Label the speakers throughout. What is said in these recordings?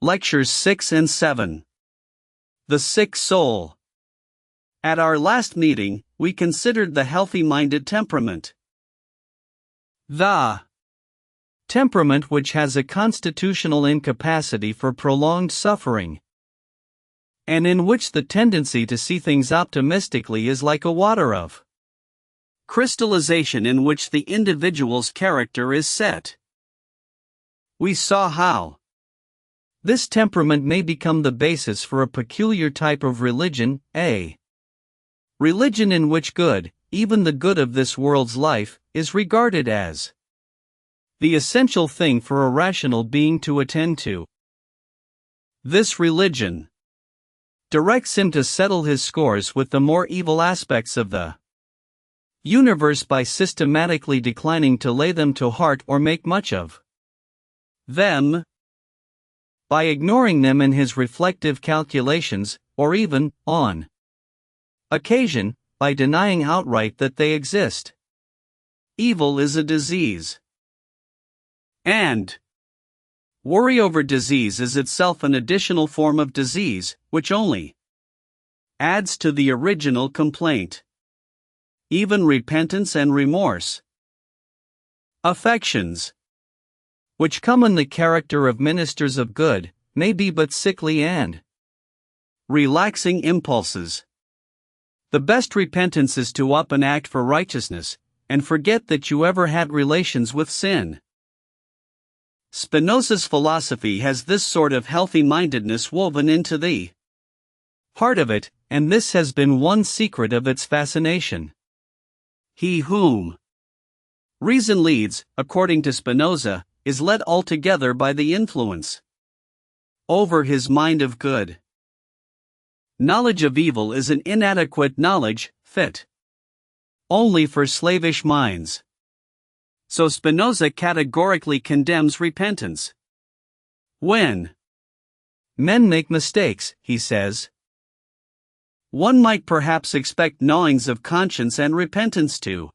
Speaker 1: Lectures 6 and 7. The Sick Soul. At our last meeting, we considered the healthy-minded temperament. The temperament which has a constitutional incapacity for prolonged suffering, and in which the tendency to see things optimistically is like a water of crystallization in which the individual's character is set. We saw how this temperament may become the basis for a peculiar type of religion, a religion in which good, even the good of this world's life, is regarded as the essential thing for a rational being to attend to. This religion directs him to settle his scores with the more evil aspects of the universe by systematically declining to lay them to heart or make much of them, by ignoring them in his reflective calculations, or even, on occasion, by denying outright that they exist. Evil is a disease, and worry over disease is itself an additional form of disease, which only adds to the original complaint. Even repentance and remorse, affections which come in the character of ministers of good, may be but sickly and relaxing impulses. The best repentance is to up and act for righteousness, and forget that you ever had relations with sin. Spinoza's philosophy has this sort of healthy-mindedness woven into the heart of it, and this has been one secret of its fascination. He whom reason leads, according to Spinoza, is led altogether by the influence over his mind of good. Knowledge of evil is an inadequate knowledge, fit only for slavish minds. So Spinoza categorically condemns repentance. When men make mistakes, he says, one might perhaps expect gnawings of conscience and repentance to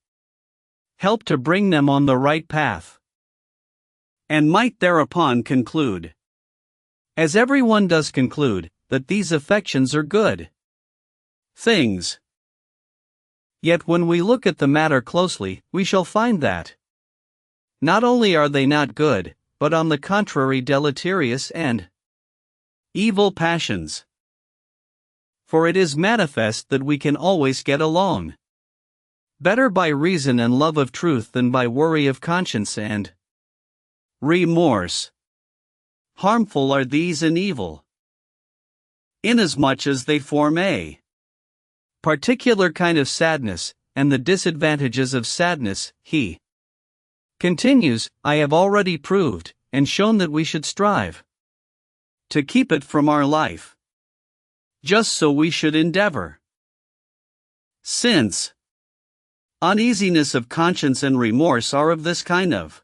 Speaker 1: help to bring them on the right path, and might thereupon conclude, as everyone does conclude, that these affections are good things. Yet when we look at the matter closely, we shall find that not only are they not good, but on the contrary deleterious and evil passions. For it is manifest that we can always get along better by reason and love of truth than by worry of conscience and remorse. Harmful are these and evil, inasmuch as they form a particular kind of sadness, and the disadvantages of sadness, he continues, I have already proved, and shown that we should strive to keep it from our life. Just so we should endeavor. Since uneasiness of conscience and remorse are of this kind of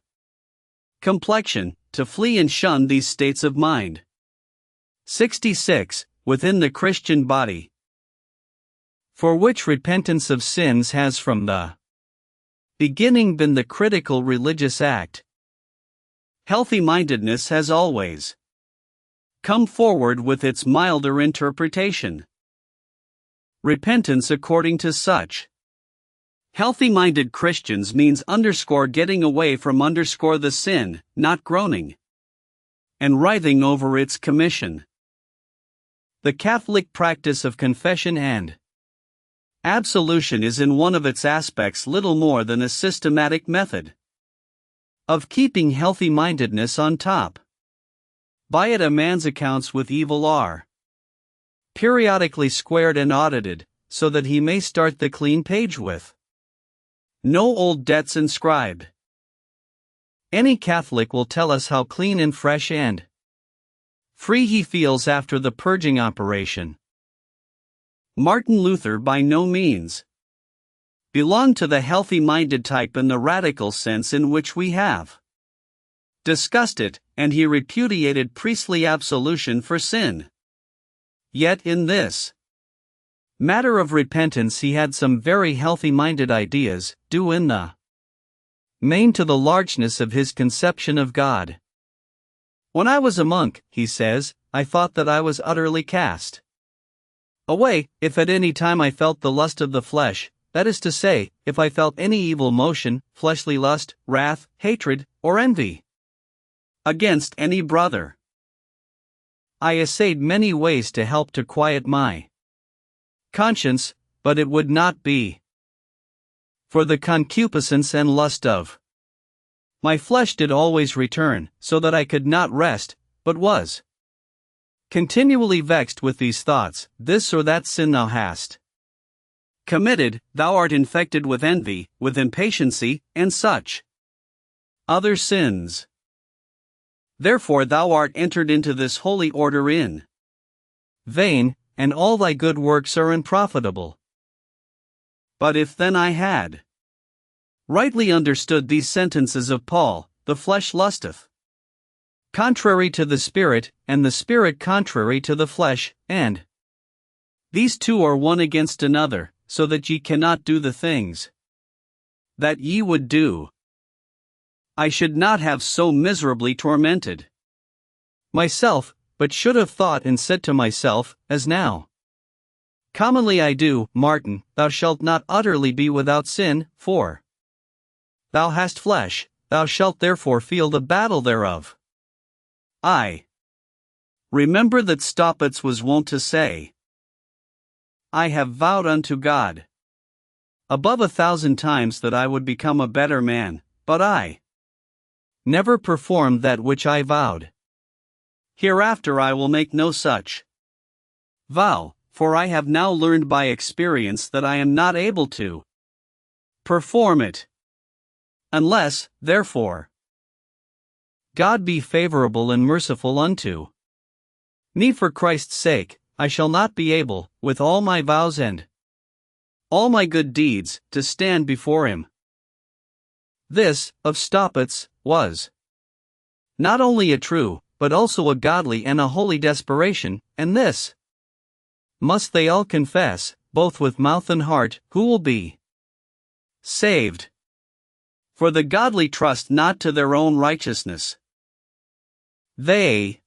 Speaker 1: complexion, to flee and shun these states of mind. 66. Within the Christian body, for which repentance of sins has from the beginning been the critical religious act, healthy-mindedness has always come forward with its milder interpretation. Repentance according to such healthy-minded Christians means getting away from the sin, not groaning and writhing over its commission. The Catholic practice of confession and absolution is in one of its aspects little more than a systematic method of keeping healthy-mindedness on top. By it a man's accounts with evil are periodically squared and audited, so that he may start the clean page with no old debts inscribed. Any Catholic will tell us how clean and fresh and free he feels after the purging operation. Martin Luther by no means belonged to the healthy-minded type in the radical sense in which we have discussed it, and he repudiated priestly absolution for sin. Yet in this matter of repentance he had some very healthy-minded ideas, due in the main to the largeness of his conception of God. When I was a monk, he says, I thought that I was utterly cast away, if at any time I felt the lust of the flesh, that is to say, if I felt any evil motion, fleshly lust, wrath, hatred, or envy against any brother. I essayed many ways to help to quiet my conscience, but it would not be. For the concupiscence and lust of my flesh did always return, so that I could not rest, but was continually vexed with these thoughts, this or that sin thou hast committed, thou art infected with envy, with impatiency, and such other sins. Therefore thou art entered into this holy order in vain, and all thy good works are unprofitable. But if then I had rightly understood these sentences of Paul, the flesh lusteth contrary to the Spirit, and the Spirit contrary to the flesh, and these two are one against another, so that ye cannot do the things that ye would do. I should not have so miserably tormented myself, but should have thought and said to myself, as now commonly I do, Martin, thou shalt not utterly be without sin, for thou hast flesh, thou shalt therefore feel the battle thereof. I remember that Staupitz was wont to say, I have vowed unto God above 1,000 times that I would become a better man, but I never performed that which I vowed. Hereafter I will make no such vow, for I have now learned by experience that I am not able to perform it. Unless, therefore, God be favorable and merciful unto me for Christ's sake, I shall not be able, with all my vows and all my good deeds, to stand before him. This, of Staupitz, was not only a true, but also a godly and a holy desperation, and this must they all confess, both with mouth and heart, who will be saved. For the godly trust not to their own righteousness. They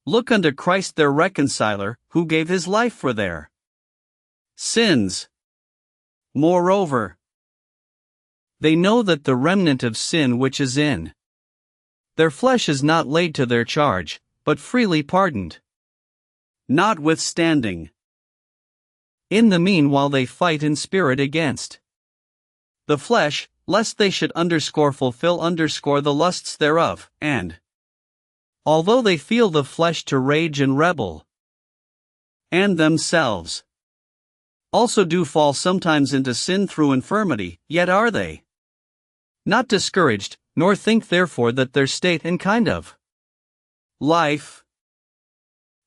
Speaker 1: look unto Christ their reconciler, who gave his life for their sins. Moreover, they know that the remnant of sin which is in their flesh is not laid to their charge, but freely pardoned. Notwithstanding, in the meanwhile they fight in spirit against the flesh, lest they should fulfill the lusts thereof, and although they feel the flesh to rage and rebel, and themselves also do fall sometimes into sin through infirmity, yet are they not discouraged, nor think therefore that their state and kind of life,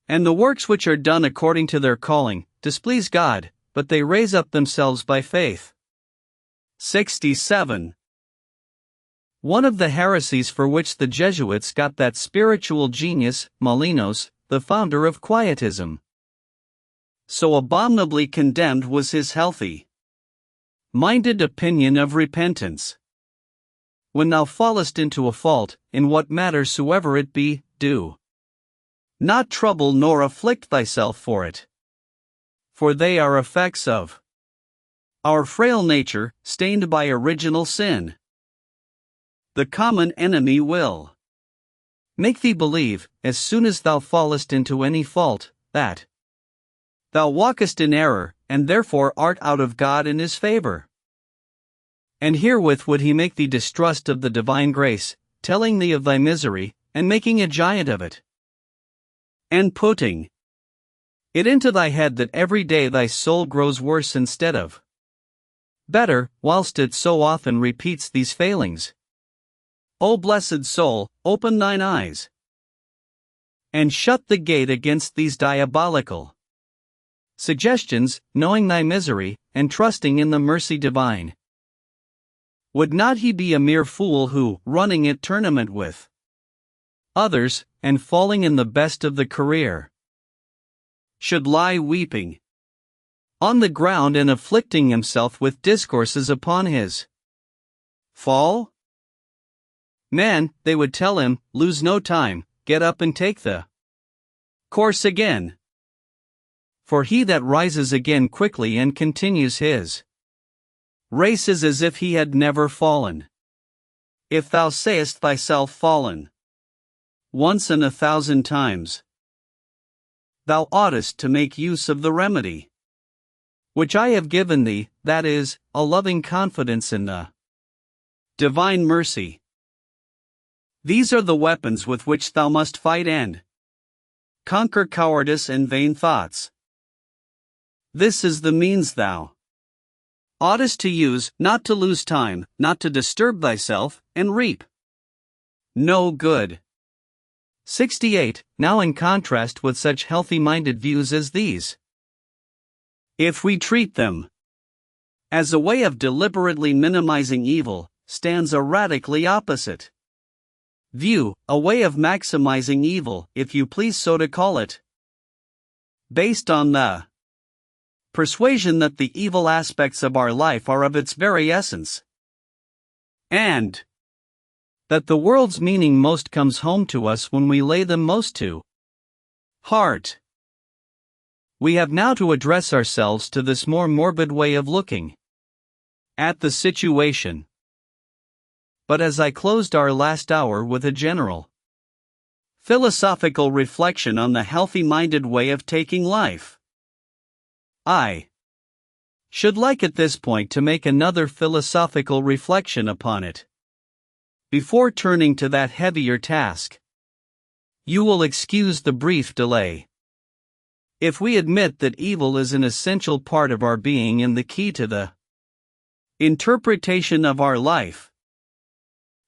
Speaker 1: and the works which are done according to their calling, displease God, but they raise up themselves by faith. 67. One of the heresies for which the Jesuits got that spiritual genius, Molinos, the founder of Quietism, so abominably condemned was his healthy-minded opinion of repentance. When thou fallest into a fault, in what matter soever it be, do not trouble nor afflict thyself for it. For they are effects of our frail nature, stained by original sin. The common enemy will make thee believe, as soon as thou fallest into any fault, that thou walkest in error, and therefore art out of God and his favor. And herewith would he make thee distrust of the divine grace, telling thee of thy misery, and making a giant of it, and putting it into thy head that every day thy soul grows worse instead of better, whilst it so often repeats these failings. O blessed soul, open thine eyes, and shut the gate against these diabolical suggestions, knowing thy misery, and trusting in the mercy divine. Would not he be a mere fool who, running at tournament with others, and falling in the best of the career, should lie weeping on the ground and afflicting himself with discourses upon his fall? Man, they would tell him, lose no time, get up and take the course again. For he that rises again quickly and continues his race is as if he had never fallen. If thou sayest thyself fallen once and 1,000 times, thou oughtest to make use of the remedy which I have given thee, that is, a loving confidence in the divine mercy. These are the weapons with which thou must fight and conquer cowardice and vain thoughts. This is the means thou oughtest to use, not to lose time, not to disturb thyself, and reap no good. 68. Now, in contrast with such healthy-minded views as these, if we treat them as a way of deliberately minimizing evil, stands a radically opposite view, a way of maximizing evil, if you please so to call it, based on the persuasion that the evil aspects of our life are of its very essence, and that the world's meaning most comes home to us when we lay them most to heart. We have now to address ourselves to this more morbid way of looking at the situation. But as I closed our last hour with a general philosophical reflection on the healthy-minded way of taking life, I should like at this point to make another philosophical reflection upon it before turning to that heavier task. You will excuse the brief delay. If we admit that evil is an essential part of our being and the key to the interpretation of our life,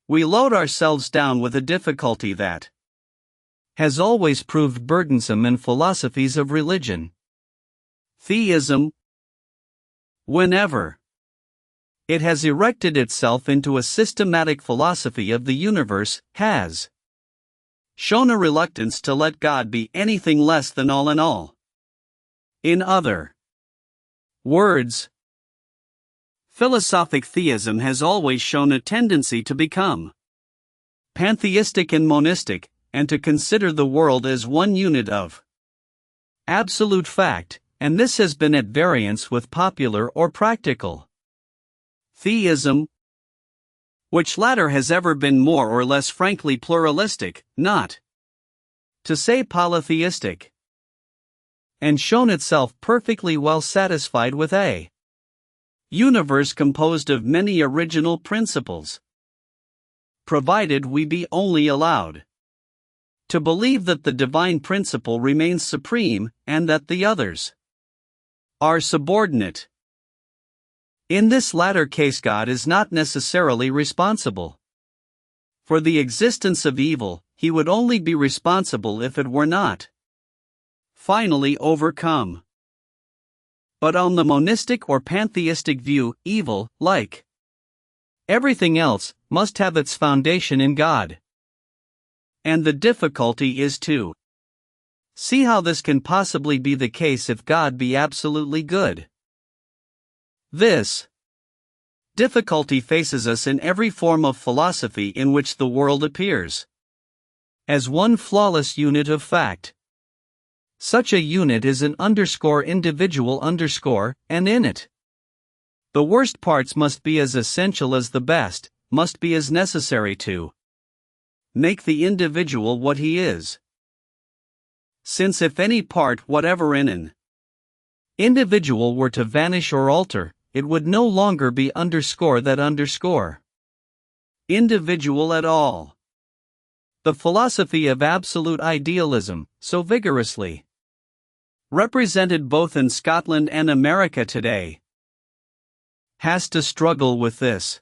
Speaker 1: we load ourselves down with a difficulty that has always proved burdensome in philosophies of religion. Theism, whenever it has erected itself into a systematic philosophy of the universe, has shown a reluctance to let God be anything less than all in all. In other words, philosophic theism has always shown a tendency to become pantheistic and monistic, and to consider the world as one unit of absolute fact, and this has been at variance with popular or practical theism, which latter has ever been more or less frankly pluralistic, not to say polytheistic, and shown itself perfectly well satisfied with a universe composed of many original principles, provided we be only allowed to believe that the divine principle remains supreme and that the others are subordinate. In this latter case, God is not necessarily responsible for the existence of evil. He would only be responsible if it were not finally overcome. But on the monistic or pantheistic view, evil, like everything else, must have its foundation in God. And the difficulty is to see how this can possibly be the case if God be absolutely good. This difficulty faces us in every form of philosophy in which the world appears as one flawless unit of fact. Such a unit is an individual, and in it the worst parts must be as essential as the best, must be as necessary to make the individual what he is. Since if any part whatever in an individual were to vanish or alter, it would no longer be that individual at all. The philosophy of absolute idealism, so vigorously represented both in Scotland and America today, has to struggle with this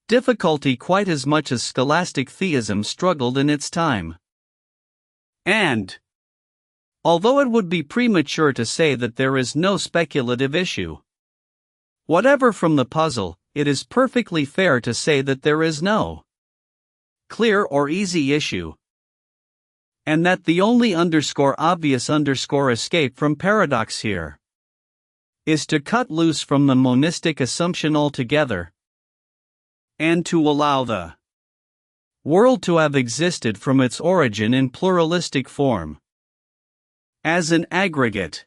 Speaker 1: difficulty quite as much as scholastic theism struggled in its time. And although it would be premature to say that there is no speculative issue whatever from the puzzle, it is perfectly fair to say that there is no clear or easy issue, and that the only obvious escape from paradox here is to cut loose from the monistic assumption altogether, and to allow the world to have existed from its origin in pluralistic form. As an aggregate,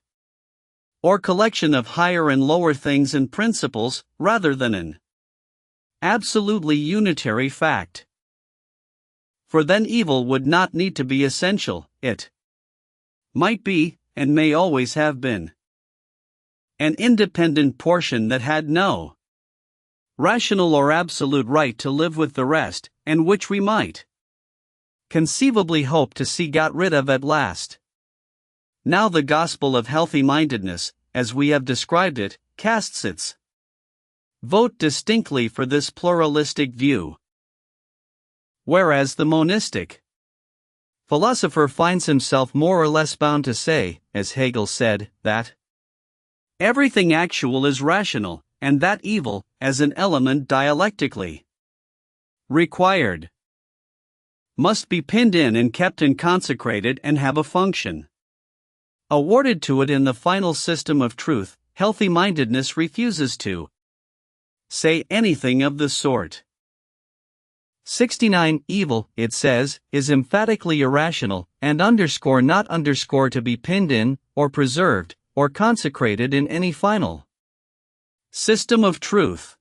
Speaker 1: or collection of higher and lower things and principles, rather than an absolutely unitary fact. For then evil would not need to be essential, it might be, and may always have been, an independent portion that had no rational or absolute right to live with the rest, and which we might conceivably hope to see got rid of at last. Now the gospel of healthy-mindedness, as we have described it, casts its vote distinctly for this pluralistic view. Whereas the monistic philosopher finds himself more or less bound to say, as Hegel said, that everything actual is rational, and that evil, as an element dialectically required, must be pinned in and kept and consecrated and have a function awarded to it in the final system of truth. Healthy-mindedness refuses to say anything of the sort. 69. Evil, it says, is emphatically irrational, and not to be pinned in, or preserved, or consecrated in any final system of truth.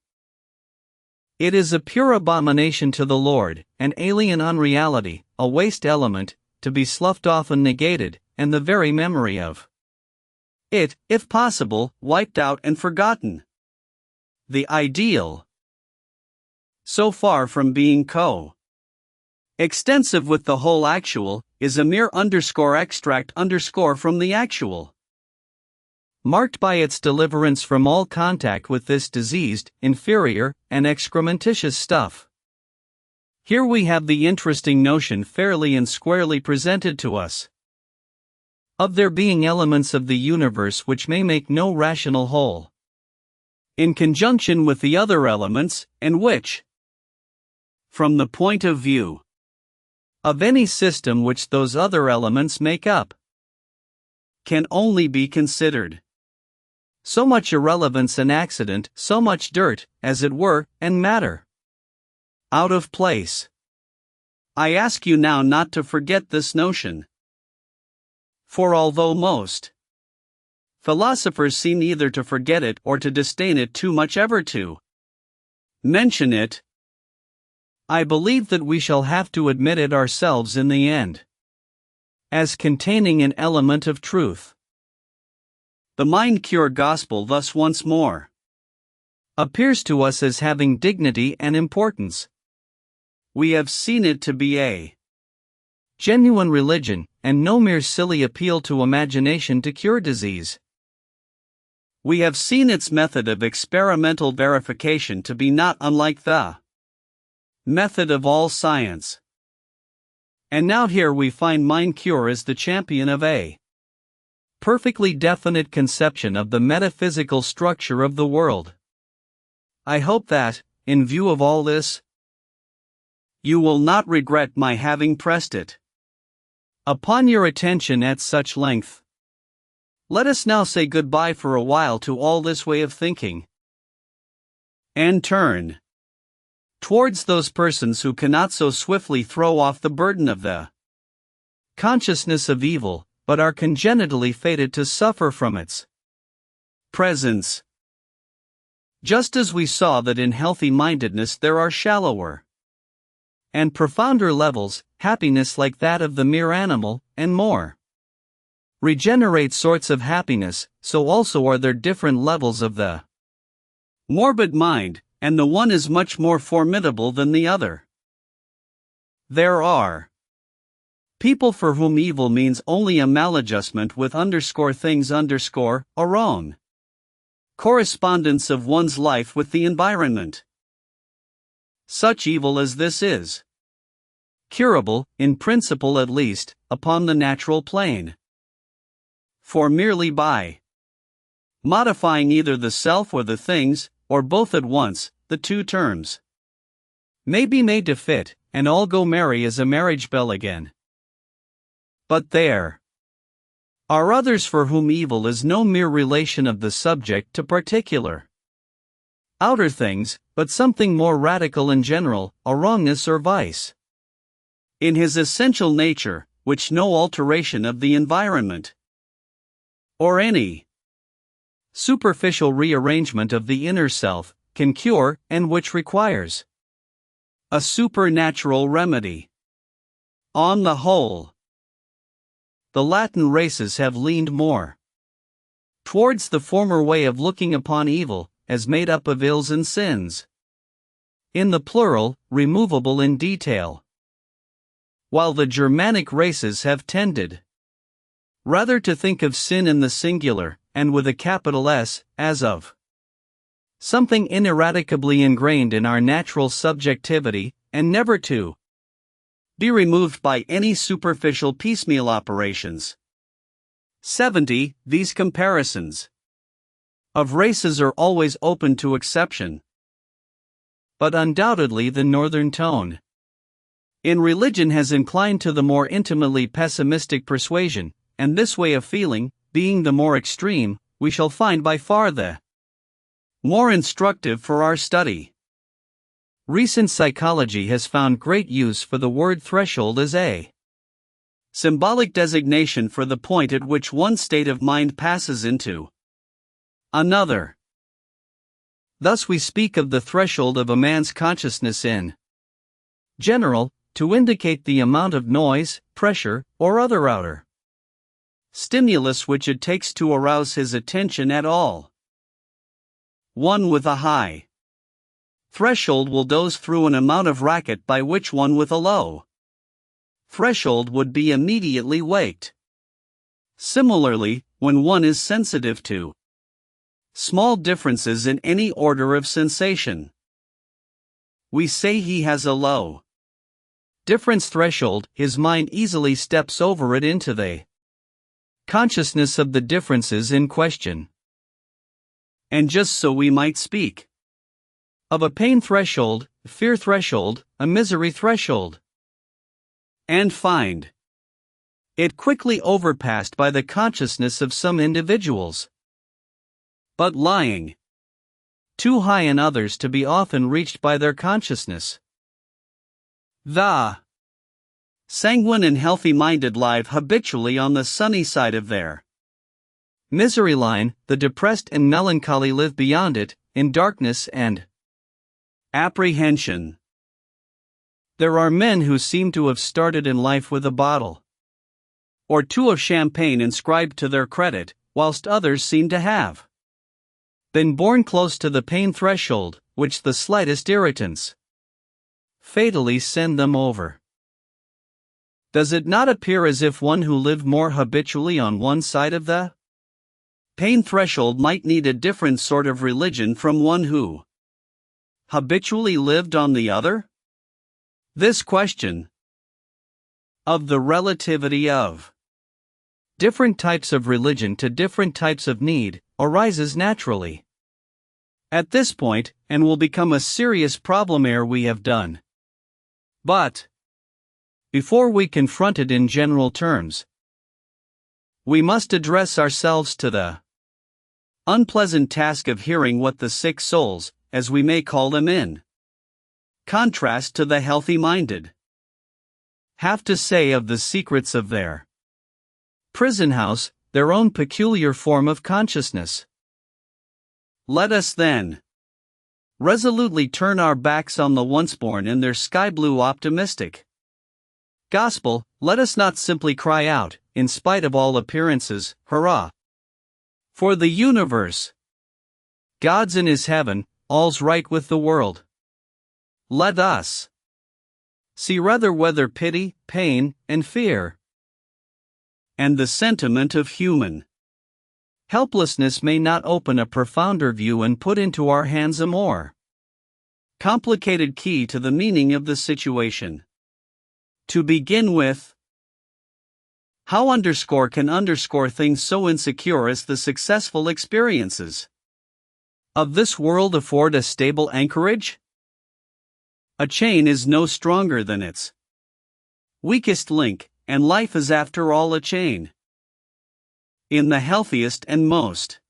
Speaker 1: It is a pure abomination to the Lord, an alien unreality, a waste element, to be sloughed off and negated, and the very memory of it, if possible, wiped out and forgotten. The ideal, so far from being co-extensive with the whole actual, is a mere extract from the actual, marked by its deliverance from all contact with this diseased, inferior, and excrementitious stuff. Here we have the interesting notion fairly and squarely presented to us of there being elements of the universe which may make no rational whole, in conjunction with the other elements, and which, from the point of view of any system which those other elements make up, can only be considered so much irrelevance and accident, so much dirt, as it were, and matter out of place. I ask you now not to forget this notion. For although most philosophers seem either to forget it or to disdain it too much ever to mention it, I believe that we shall have to admit it ourselves in the end, as containing an element of truth. The mind-cure gospel thus once more appears to us as having dignity and importance. We have seen it to be a genuine religion, and no mere silly appeal to imagination to cure disease. We have seen its method of experimental verification to be not unlike the method of all science. And now here we find mind cure as the champion of a perfectly definite conception of the metaphysical structure of the world. I hope that, in view of all this, you will not regret my having pressed it upon your attention at such length. Let us now say goodbye for a while to all this way of thinking, and turn towards those persons who cannot so swiftly throw off the burden of the consciousness of evil, but are congenitally fated to suffer from its presence. Just as we saw that in healthy-mindedness there are shallower and profounder levels, happiness like that of the mere animal, and more regenerate sorts of happiness, so also are there different levels of the morbid mind, and the one is much more formidable than the other. There are people for whom evil means only a maladjustment with things a wrong correspondence of one's life with the environment. Such evil as this is curable, in principle at least, upon the natural plane. For merely by modifying either the self or the things, or both at once, the two terms may be made to fit, and all go merry as a marriage bell again. But there are others for whom evil is no mere relation of the subject to particular outer things, but something more radical and general, a wrongness or vice. in his essential nature, which no alteration of the environment, or any superficial rearrangement of the inner self, can cure, and which requires a supernatural remedy. On the whole, the Latin races have leaned more towards the former way of looking upon evil, as made up of ills and sins, in the plural, removable in detail, while the Germanic races have tended rather to think of sin in the singular, and with a capital S, as of something ineradicably ingrained in our natural subjectivity, and never to be removed by any superficial piecemeal operations. 70. These comparisons of races are always open to exception, but undoubtedly the northern tone in religion has inclined to the more intimately pessimistic persuasion, and this way of feeling, being the more extreme, we shall find by far the more instructive for our study. Recent psychology has found great use for the word threshold as a symbolic designation for the point at which one state of mind passes into another. Thus we speak of the threshold of a man's consciousness in general, to indicate the amount of noise, pressure, or other outer stimulus which it takes to arouse his attention at all. One with a high threshold will doze through an amount of racket by which one with a low threshold would be immediately waked. Similarly, when one is sensitive to small differences in any order of sensation, we say he has a low difference threshold, his mind easily steps over it into the consciousness of the differences in question. And just so we might speak of a pain threshold, fear threshold, a misery threshold, and find it quickly overpassed by the consciousness of some individuals, but lying too high in others to be often reached by their consciousness. The sanguine and healthy-minded live habitually on the sunny side of their misery line, the depressed and melancholy live beyond it, in darkness and apprehension. There are men who seem to have started in life with a bottle or two of champagne inscribed to their credit, whilst others seem to have been born close to the pain threshold, which the slightest irritants fatally send them over. Does it not appear as if one who lived more habitually on one side of the pain threshold might need a different sort of religion from one who habitually lived on the other? This question of the relativity of different types of religion to different types of need arises naturally at this point, and will become a serious problem ere we have done. But before we confront it in general terms, we must address ourselves to the unpleasant task of hearing what the sick souls, as we may call them in contrast to the healthy-minded, have to say of the secrets of their prison house, their own peculiar form of consciousness. Let us then resolutely turn our backs on the once-born and their sky-blue optimistic gospel. Let us not simply cry out, in spite of all appearances, hurrah! For the universe, God's in his heaven, all's right with the world. Let us see rather whether pity, pain, and fear, and the sentiment of human helplessness may not open a profounder view and put into our hands a more complicated key to the meaning of the situation. To begin with, how can underscore things so insecure as the successful experiences of this world afford a stable anchorage? A chain is no stronger than its weakest link, and life is after all a chain. In the healthiest and most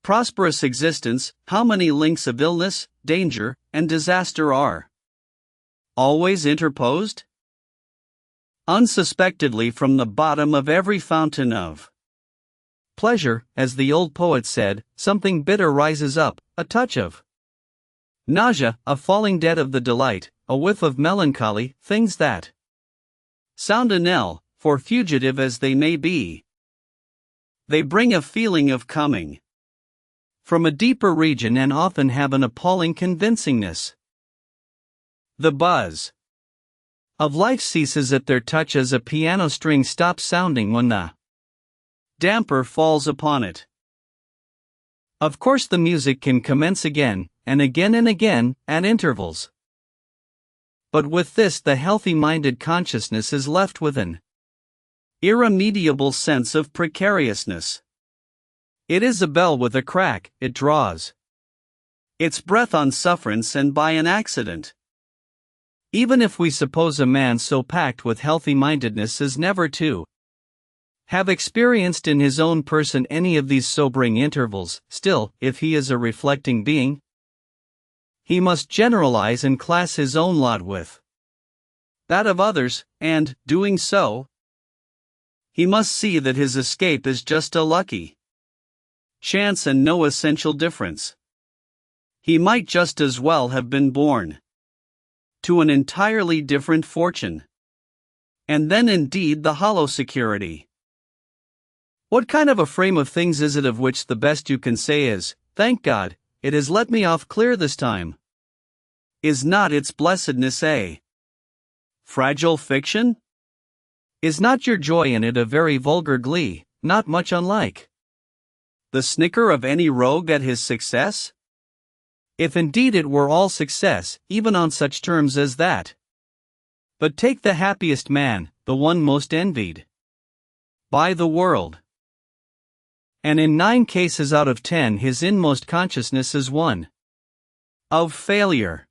Speaker 1: prosperous existence, how many links of illness, danger, and disaster are always interposed? unsuspectedly from the bottom of every fountain of pleasure, as the old poet said, something bitter rises up, a touch of nausea, a falling dead of the delight, a whiff of melancholy, things that sound a knell, for fugitive as they may be, they bring a feeling of coming from a deeper region and often have an appalling convincingness. The buzz of life ceases at their touch as a piano string stops sounding when the damper falls upon it. Of course, the music can commence again, and again, at intervals. But with this, the healthy-minded consciousness is left with an irremediable sense of precariousness. It is a bell with a crack, it draws its breath on sufferance and by an accident. Even if we suppose a man so packed with healthy-mindedness as never to have experienced in his own person any of these sobering intervals, still, if he is a reflecting being, he must generalize and class his own lot with that of others, and, doing so, he must see that his escape is just a lucky chance and no essential difference. He might just as well have been born to an entirely different fortune. And then indeed the hollow security. What kind of a frame of things is it of which the best you can say is, "Thank God, it has let me off clear this time"? Is not its blessedness a fragile fiction? Is not your joy in it a very vulgar glee, not much unlike the snicker of any rogue at his success? If indeed it were all success, even on such terms as that. But take the happiest man, the one most envied by the world, and in 9 cases out of 10 his inmost consciousness is one of failure.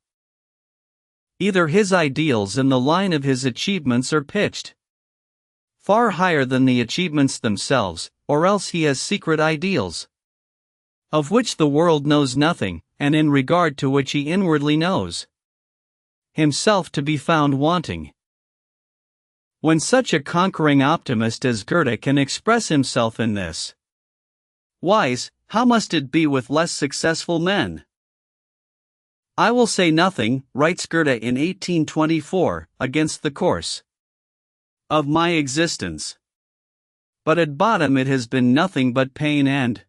Speaker 1: Either his ideals and the line of his achievements are pitched far higher than the achievements themselves, or else he has secret ideals of which the world knows nothing, and in regard to which he inwardly knows himself to be found wanting. When such a conquering optimist as Goethe can express himself in this wise, how must it be with less successful men? "I will say nothing," writes Goethe in 1824, "against the course of my existence. But at bottom it has been nothing but pain and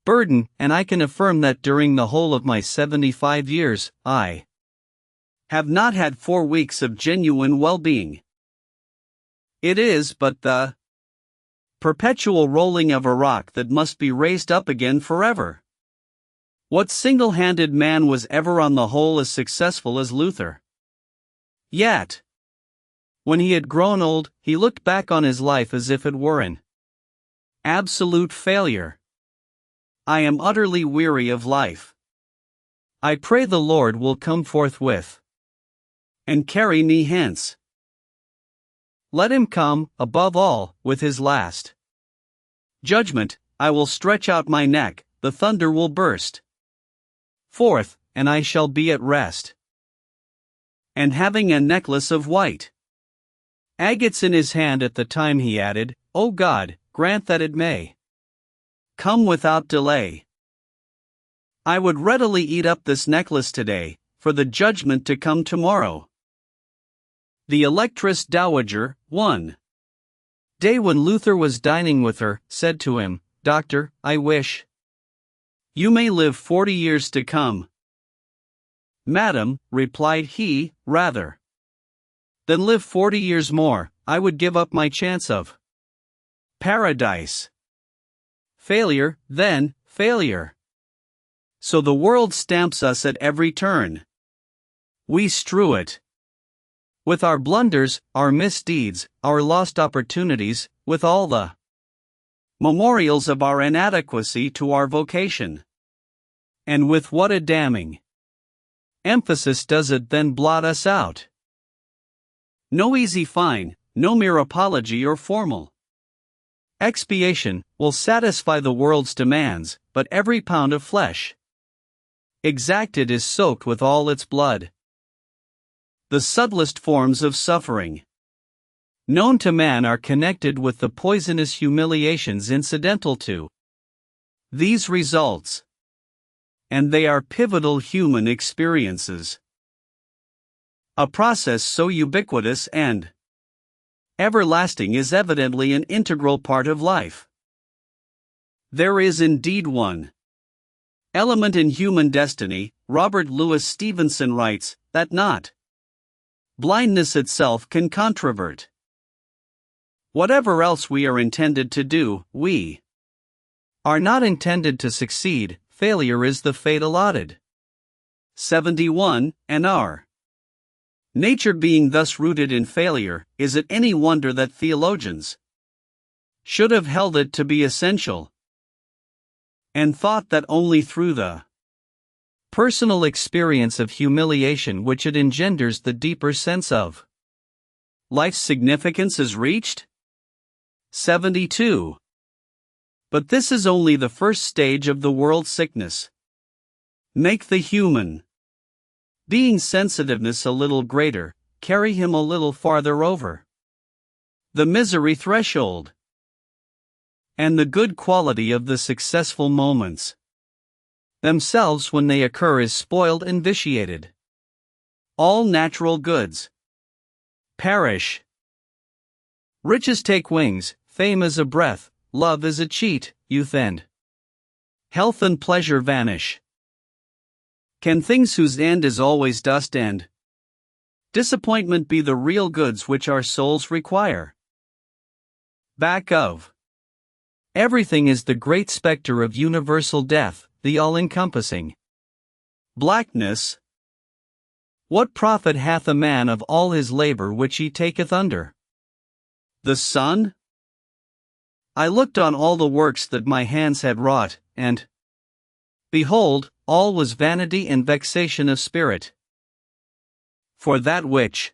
Speaker 1: burden, and I can affirm that during the whole of my 75 years, I have not had 4 weeks of genuine well-being. It is but the perpetual rolling of a rock that must be raised up again forever." What single-handed man was ever on the whole as successful as Luther? Yet, when he had grown old, he looked back on his life as if it were an absolute failure. "I am utterly weary of life. I pray the Lord will come forthwith and carry me hence. Let him come, above all, with his last judgment. I will stretch out my neck, the thunder will burst forth, and I shall be at rest." And having a necklace of white agates in his hand at the time, he added, "O God, grant that it may come without delay. I would readily eat up this necklace today, for the judgment to come tomorrow." The Electress Dowager, one day when Luther was dining with her, said to him, "Doctor, I wish you may live 40 years to come." "Madam," replied he, "rather than live 40 years more, I would give up my chance of paradise." Failure, then, failure. So the world stamps us at every turn. We strew it with our blunders, our misdeeds, our lost opportunities, with all the memorials of our inadequacy to our vocation. And with what a damning emphasis does it then blot us out. No easy fine, no mere apology or formal expiation, will satisfy the world's demands, but every pound of flesh exacted is soaked with all its blood. The subtlest forms of suffering known to man are connected with the poisonous humiliations incidental to these results. And they are pivotal human experiences. A process so ubiquitous and everlasting is evidently an integral part of life. There is indeed one element in human destiny, Robert Louis Stevenson writes, that not blindness itself can controvert. Whatever else we are intended to do, we are not intended to succeed. Failure is the fate allotted. 71. And our nature being thus rooted in failure, is it any wonder that theologians should have held it to be essential, and thought that only through the personal experience of humiliation which it engenders the deeper sense of life's significance is reached? 72. But this is only the first stage of the world's sickness. Make the human being's sensitiveness a little greater, carry him a little farther over the misery threshold, and the good quality of the successful moments themselves when they occur is spoiled and vitiated. All natural goods perish. Riches take wings, fame is a breath, love is a cheat, youth and health and pleasure vanish. Can things whose end is always dust and disappointment be the real goods which our souls require? Back of everything is the great spectre of universal death, the all-encompassing blackness. What profit hath a man of all his labor which he taketh under the sun? I looked on all the works that my hands had wrought, and behold, all was vanity and vexation of spirit. For that which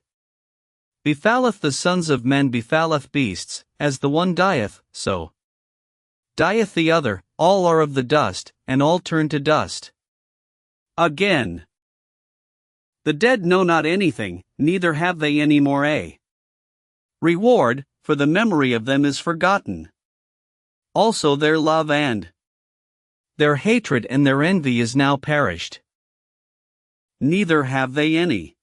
Speaker 1: befalleth the sons of men befalleth beasts, as the one dieth, so dieth the other, all are of the dust, and all turn to dust. Again, the dead know not anything, neither have they any more a reward, for the memory of them is forgotten. Also their love and their hatred and their envy is now perished. Neither have they any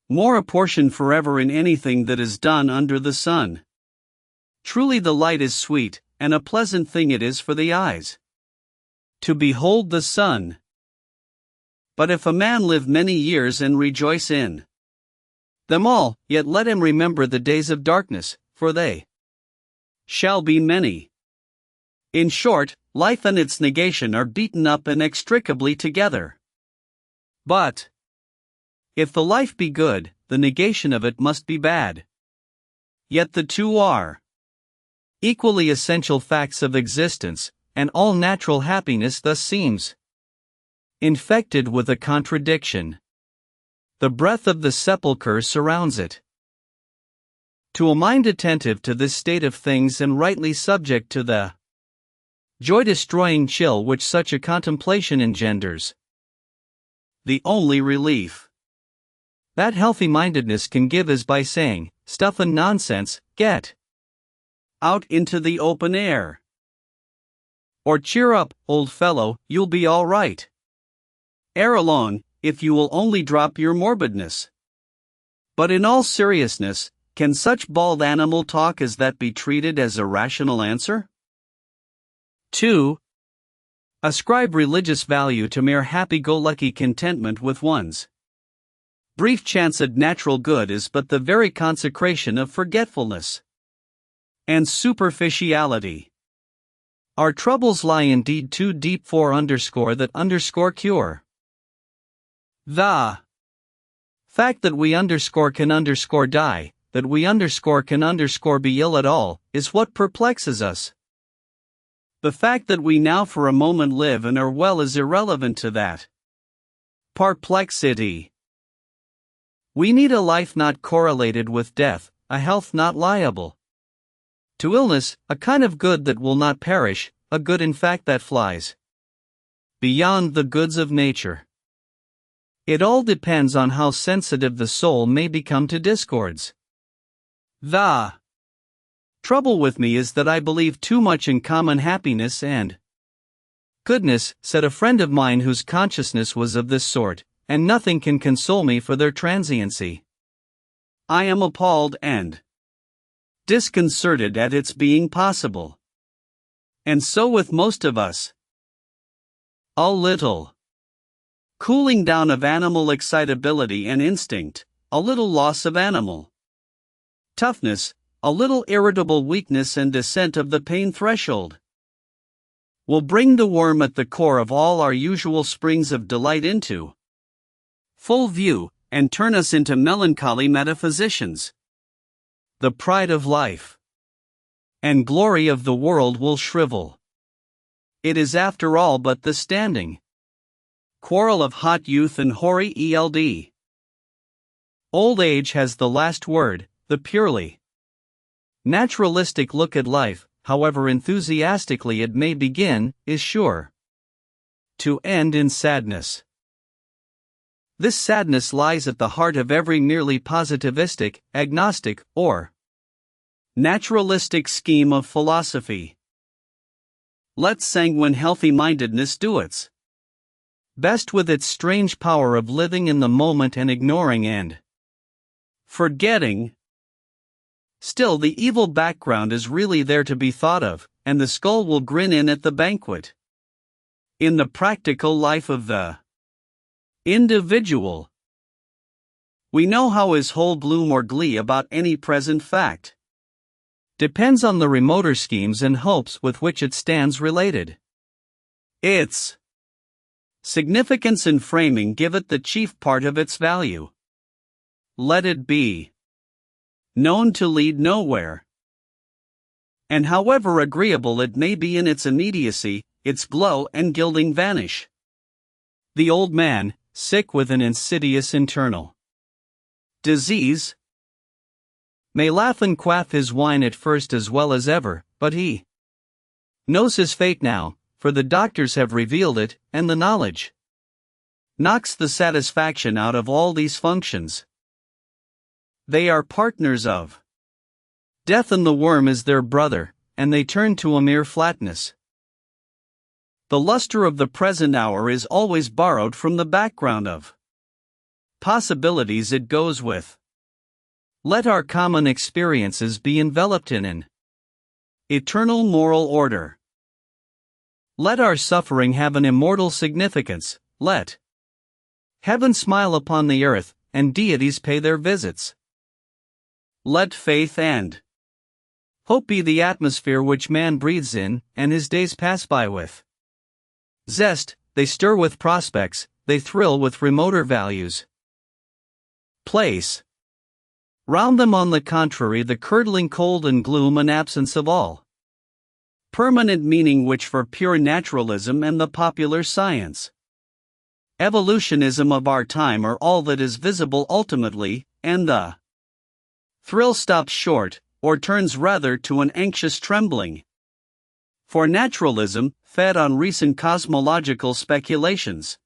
Speaker 1: more a portion forever in anything that is done under the sun. Truly the light is sweet, and a pleasant thing it is for the eyes to behold the sun. But if a man live many years and rejoice in them all, yet let him remember the days of darkness, for they shall be many. In short, life and its negation are beaten up inextricably together. But if the life be good, the negation of it must be bad. Yet the two are equally essential facts of existence, and all natural happiness thus seems infected with a contradiction. The breath of the sepulchre surrounds it. To a mind attentive to this state of things and rightly subject to the joy-destroying chill which such a contemplation engenders, the only relief that healthy-mindedness can give is by saying, "Stuff and nonsense, get out into the open air." Or cheer up, old fellow, you'll be all right ere long, if you will only drop your morbidness. But in all seriousness, can such bald animal talk as that be treated as a rational answer? 2. Ascribe religious value to mere happy-go-lucky contentment with one's brief chance at natural good is but the very consecration of forgetfulness and superficiality. Our troubles lie indeed too deep for that cure. The fact that we can die, that we can be ill at all, is what perplexes us. The fact that we now for a moment live and are well is irrelevant to that perplexity. We need a life not correlated with death, a health not liable to illness, a kind of good that will not perish, a good in fact that flies beyond the goods of nature. It all depends on how sensitive the soul may become to discords. The trouble with me is that I believe too much in common happiness and goodness, said a friend of mine whose consciousness was of this sort, and nothing can console me for their transiency. I am appalled and disconcerted at its being possible. And so with most of us. A little cooling down of animal excitability and instinct, a little loss of animal toughness, a little irritable weakness and descent of the pain threshold, will bring the worm at the core of all our usual springs of delight into full view, and turn us into melancholy metaphysicians. The pride of life and glory of the world will shrivel. It is after all but the standing quarrel of hot youth and hoary eld. Old age has the last word. The purely naturalistic look at life, however enthusiastically it may begin, is sure to end in sadness. This sadness lies at the heart of every merely positivistic, agnostic, or naturalistic scheme of philosophy. Let sanguine healthy-mindedness do its best with its strange power of living in the moment and ignoring and forgetting. Still, the evil background is really there to be thought of, and the skull will grin in at the banquet. In the practical life of the individual, we know how his whole bloom or glee about any present fact depends on the remoter schemes and hopes with which it stands related. Its significance and framing give it the chief part of its value. Let it be known to lead nowhere. And however agreeable it may be in its immediacy, its glow and gilding vanish. The old man, sick with an insidious internal disease, may laugh and quaff his wine at first as well as ever, but he knows his fate now, for the doctors have revealed it, and the knowledge knocks the satisfaction out of all these functions. They are partners of death, and the worm is their brother, and they turn to a mere flatness. The luster of the present hour is always borrowed from the background of possibilities it goes with. Let our common experiences be enveloped in an eternal moral order. Let our suffering have an immortal significance. Let heaven smile upon the earth, and deities pay their visits. Let faith and hope be the atmosphere which man breathes in, and his days pass by with zest. They stir with prospects, they thrill with remoter values. Place round them, on the contrary, the curdling cold and gloom and absence of all permanent meaning which for pure naturalism and the popular science evolutionism of our time are all that is visible ultimately, and the thrill stops short, or turns rather to an anxious trembling. For naturalism, fed on recent cosmological speculations,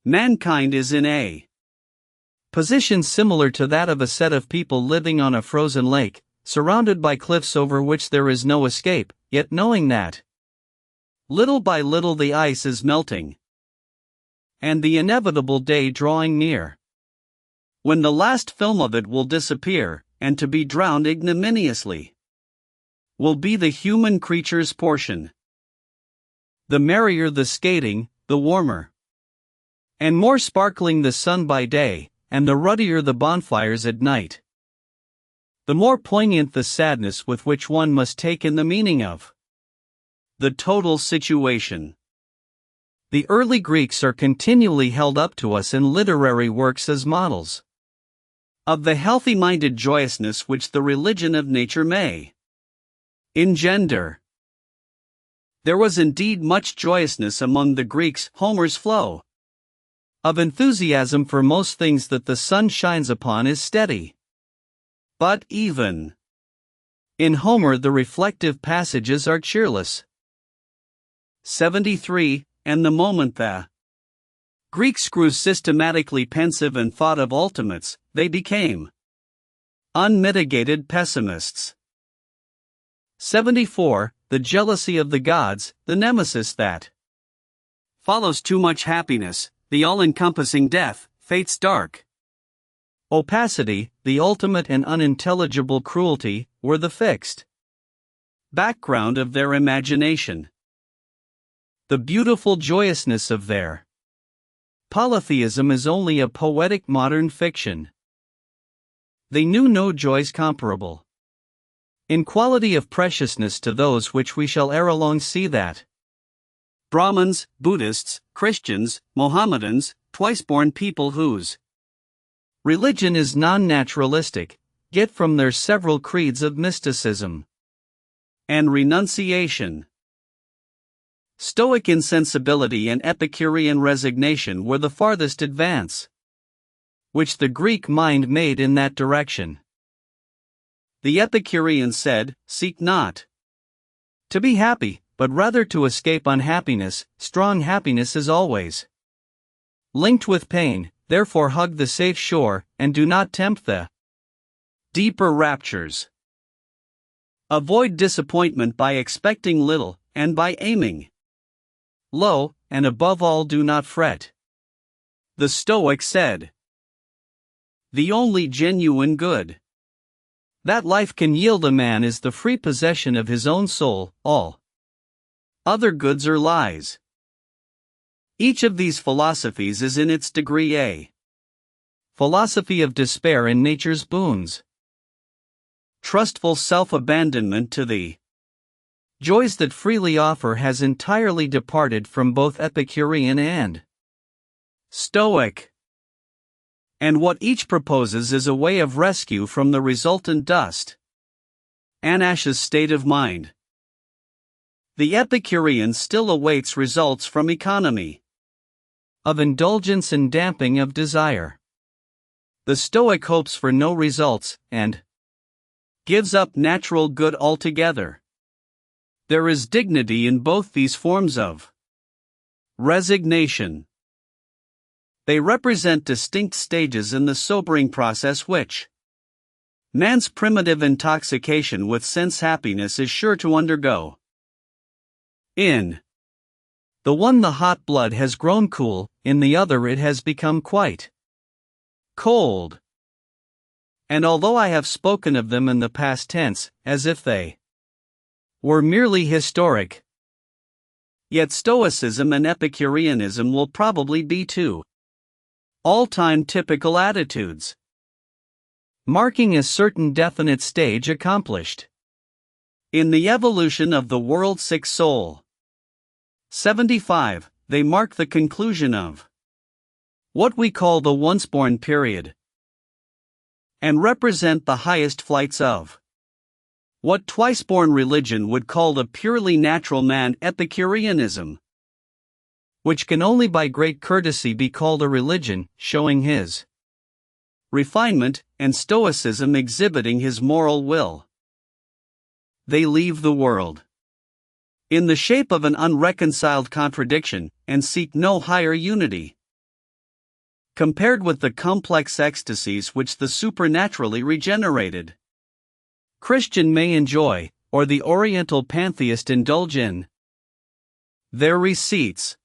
Speaker 1: mankind is in a position similar to that of a set of people living on a frozen lake, surrounded by cliffs over which there is no escape, yet knowing that little by little the ice is melting, and the inevitable day drawing near, when the last film of it will disappear, and to be drowned ignominiously will be the human creature's portion. The merrier the skating, the warmer and more sparkling the sun by day, and the ruddier the bonfires at night, the more poignant the sadness with which one must take in the meaning of the total situation. The early Greeks are continually held up to us in literary works as models of the healthy-minded joyousness which the religion of nature may engender. There was indeed much joyousness among the Greeks. Homer's flow of enthusiasm for most things that the sun shines upon is steady. But even in Homer the reflective passages are cheerless. 73. And the moment the Greeks grew systematically pensive and thought of ultimates, they became unmitigated pessimists. 74. The jealousy of the gods, the nemesis that follows too much happiness, the all-encompassing death, fate's dark opacity, the ultimate and unintelligible cruelty, were the fixed background of their imagination. The beautiful joyousness of their polytheism is only a poetic modern fiction. They knew no joys comparable in quality of preciousness to those which we shall ere long see that Brahmins, Buddhists, Christians, Mohammedans, twice-born people whose religion is non-naturalistic, get from their several creeds of mysticism and renunciation. Stoic insensibility and Epicurean resignation were the farthest advance which the Greek mind made in that direction. The Epicurean said, "Seek not to be happy, but rather to escape unhappiness. Strong happiness is always linked with pain, therefore hug the safe shore, and do not tempt the deeper raptures. Avoid disappointment by expecting little, and by aiming low, and above all do not fret." The Stoic said, "The only genuine good that life can yield a man is the free possession of his own soul, all other goods are lies." Each of these philosophies is in its degree a philosophy of despair in nature's boons. Trustful self-abandonment to the joys that freely offer has entirely departed from both Epicurean and Stoic. And what each proposes is a way of rescue from the resultant dust and ashes state of mind. The Epicurean still awaits results from economy of indulgence and damping of desire. The Stoic hopes for no results, and gives up natural good altogether. There is dignity in both these forms of resignation. They represent distinct stages in the sobering process which man's primitive intoxication with sense happiness is sure to undergo. In the one the hot blood has grown cool, in the other it has become quite cold. And although I have spoken of them in the past tense, as if they were merely historic, yet Stoicism and Epicureanism will probably be two all-time typical attitudes, marking a certain definite stage accomplished in the evolution of the world's sick soul. 75. They mark the conclusion of what we call the once-born period, and represent the highest flights of what twice-born religion would call the purely natural man, Epicureanism, which can only by great courtesy be called a religion, showing his refinement, and Stoicism exhibiting his moral will. They leave the world in the shape of an unreconciled contradiction, and seek no higher unity. Compared with the complex ecstasies which the supernaturally regenerated Christian may enjoy, or the Oriental pantheist indulge in, their receipts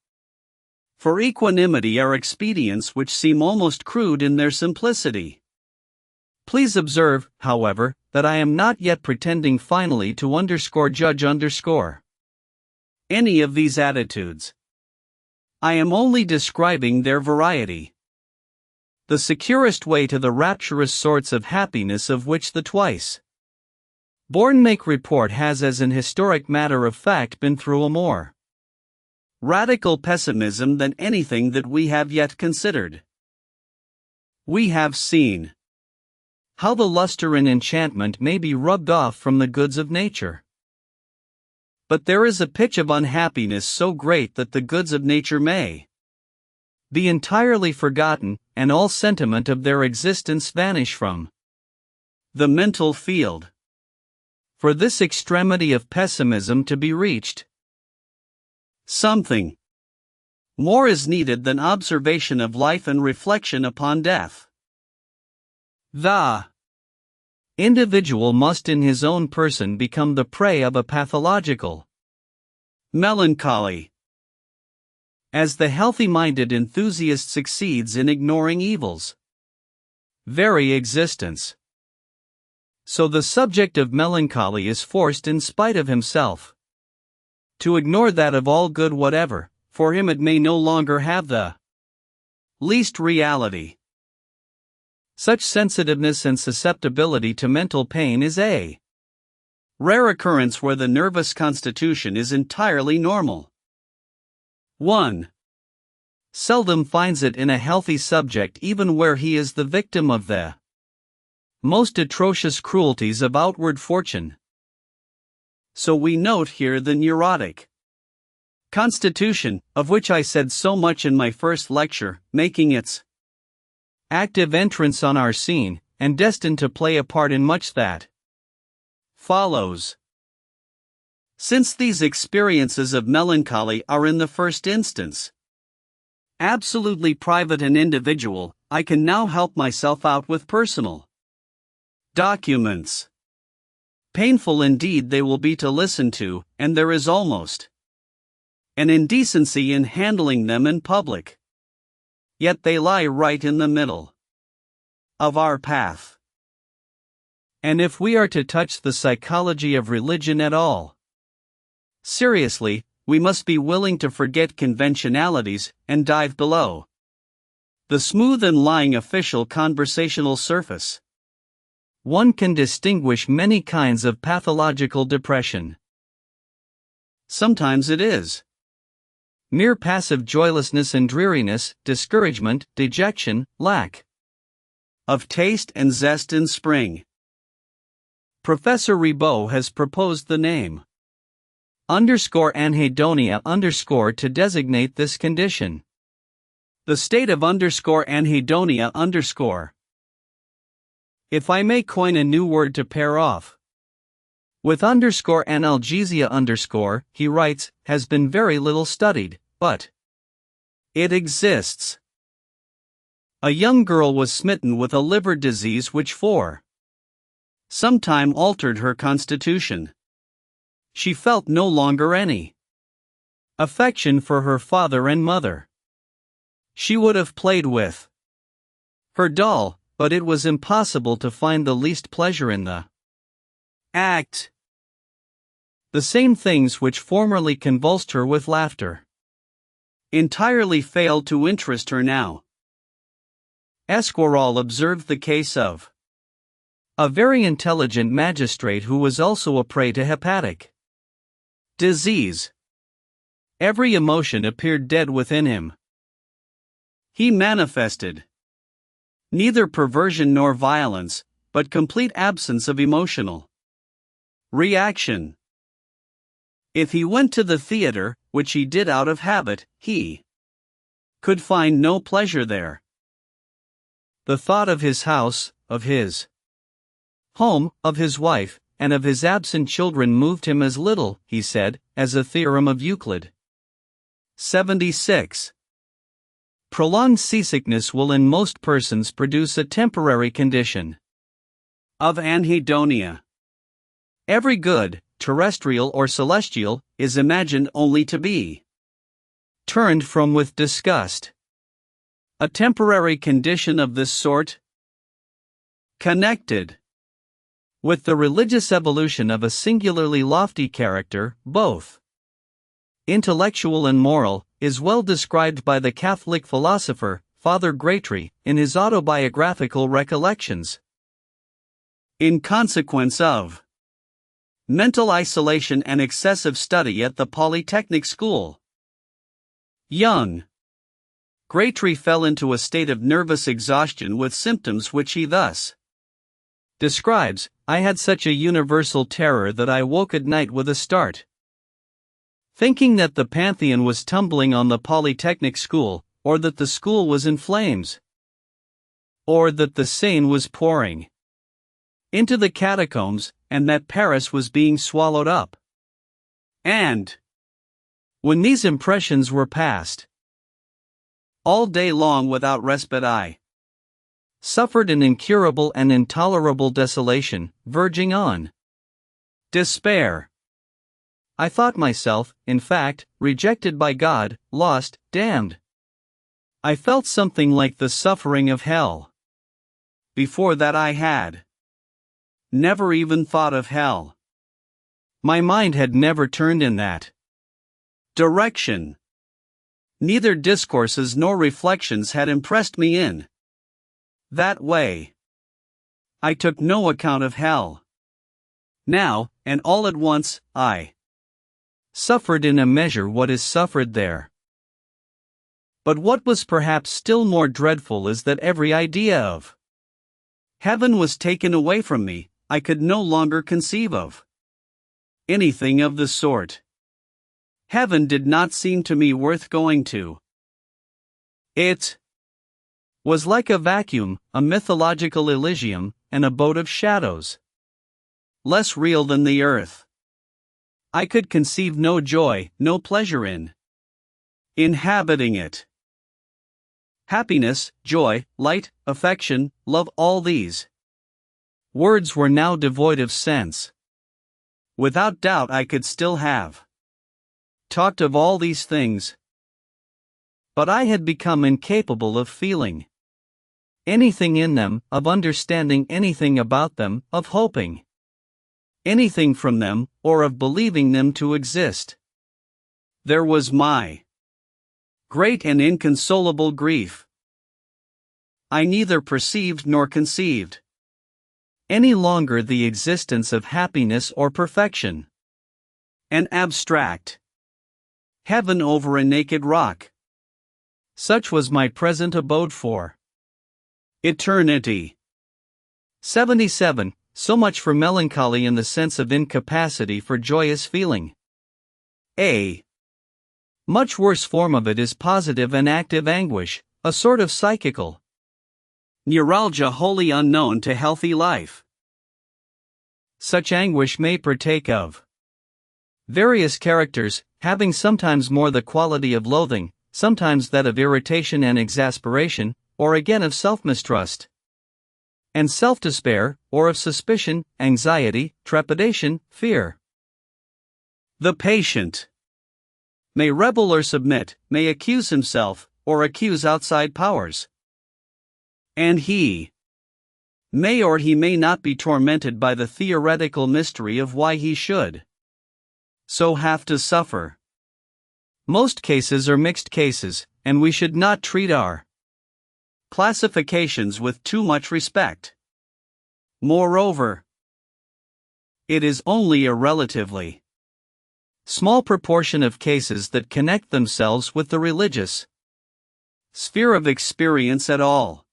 Speaker 1: for equanimity are expedients which seem almost crude in their simplicity. Please observe, however, that I am not yet pretending finally to judge any of these attitudes. I am only describing their variety. The securest way to the rapturous sorts of happiness of which the twice-born make report has as an historic matter of fact been through a more radical pessimism than anything that we have yet considered. We have seen how the luster and enchantment may be rubbed off from the goods of nature. But there is a pitch of unhappiness so great that the goods of nature may be entirely forgotten, and all sentiment of their existence vanish from the mental field. For this extremity of pessimism to be reached, something more is needed than observation of life and reflection upon death. The individual must in his own person become the prey of a pathological melancholy, as the healthy-minded enthusiast succeeds in ignoring evil's very existence. So the subject of melancholy is forced in spite of himself to ignore that of all good whatever, for him it may no longer have the least reality. Such sensitiveness and susceptibility to mental pain is a rare occurrence where the nervous constitution is entirely normal. 1. Seldom finds it in a healthy subject even where he is the victim of the most atrocious cruelties of outward fortune. So we note here the neurotic constitution, of which I said so much in my first lecture, making its active entrance on our scene, and destined to play a part in much that follows. Since these experiences of melancholy are in the first instance absolutely private and individual, I can now help myself out with personal documents. Painful indeed they will be to listen to, and there is almost an indecency in handling them in public. Yet they lie right in the middle of our path. And if we are to touch the psychology of religion at all seriously, we must be willing to forget conventionalities and dive below the smooth and lying official conversational surface. One can distinguish many kinds of pathological depression. Sometimes it is mere passive joylessness and dreariness, discouragement, dejection, lack of taste and zest in spring. Professor Ribot has proposed the name anhedonia to designate this condition. The state of anhedonia. If I may coin a new word to pair off with analgesia he writes, has been very little studied, but it exists. A young girl was smitten with a liver disease which for some time altered her constitution. She felt no longer any affection for her father and mother. She would have played with her doll, but it was impossible to find the least pleasure in the act. The same things which formerly convulsed her with laughter entirely failed to interest her now. Esquirol observed the case of a very intelligent magistrate who was also a prey to hepatic disease. Every emotion appeared dead within him. He manifested neither perversion nor violence, but complete absence of emotional reaction. If he went to the theater, which he did out of habit, he could find no pleasure there. The thought of his house, of his home, of his wife, and of his absent children moved him as little, he said, as a theorem of Euclid. 76. Prolonged seasickness will in most persons produce a temporary condition of anhedonia. Every good, terrestrial or celestial, is imagined only to be turned from with disgust. A temporary condition of this sort, connected with the religious evolution of a singularly lofty character, both intellectual and moral, is well described by the Catholic philosopher, Father Grétry, in his autobiographical recollections. In consequence of mental isolation and excessive study at the Polytechnic School, young Grétry fell into a state of nervous exhaustion with symptoms which he thus describes: I had such a universal terror that I woke at night with a start, thinking that the Pantheon was tumbling on the Polytechnic School, or that the school was in flames, or that the Seine was pouring into the catacombs, and that Paris was being swallowed up. And when these impressions were past, all day long without respite I Suffered an incurable and intolerable desolation, verging on despair. I thought myself, in fact, rejected by God, lost, damned. I felt something like the suffering of hell. Before that I had never even thought of hell. My mind had never turned in that direction. Neither discourses nor reflections had impressed me in that way. I took no account of hell. Now, and all at once, I suffered in a measure what is suffered there. But what was perhaps still more dreadful is that every idea of heaven was taken away from me. I could no longer conceive of anything of the sort. Heaven did not seem to me worth going to. It was like a vacuum, a mythological Elysium, an abode of shadows, less real than the earth. I could conceive no joy, no pleasure in inhabiting it. Happiness, joy, light, affection, love, all these words were now devoid of sense. Without doubt I could still have talked of all these things, but I had become incapable of feeling anything in them, of understanding anything about them, of hoping anything from them, or of believing them to exist. There was my great and inconsolable grief. I neither perceived nor conceived any longer the existence of happiness or perfection. An abstract heaven over a naked rock. Such was my present abode for eternity. 77. So much for melancholy in the sense of incapacity for joyous feeling. A much worse form of it is positive and active anguish, a sort of psychical neuralgia wholly unknown to healthy life. Such anguish may partake of various characters, having sometimes more the quality of loathing, sometimes that of irritation and exasperation, or again of self-mistrust and self-despair, or of suspicion, anxiety, trepidation, fear. The patient may rebel or submit, may accuse himself, or accuse outside powers. And he may or he may not be tormented by the theoretical mystery of why he should so have to suffer. Most cases are mixed cases, and we should not treat our classifications with too much respect. Moreover, it is only a relatively small proportion of cases that connect themselves with the religious sphere of experience at all.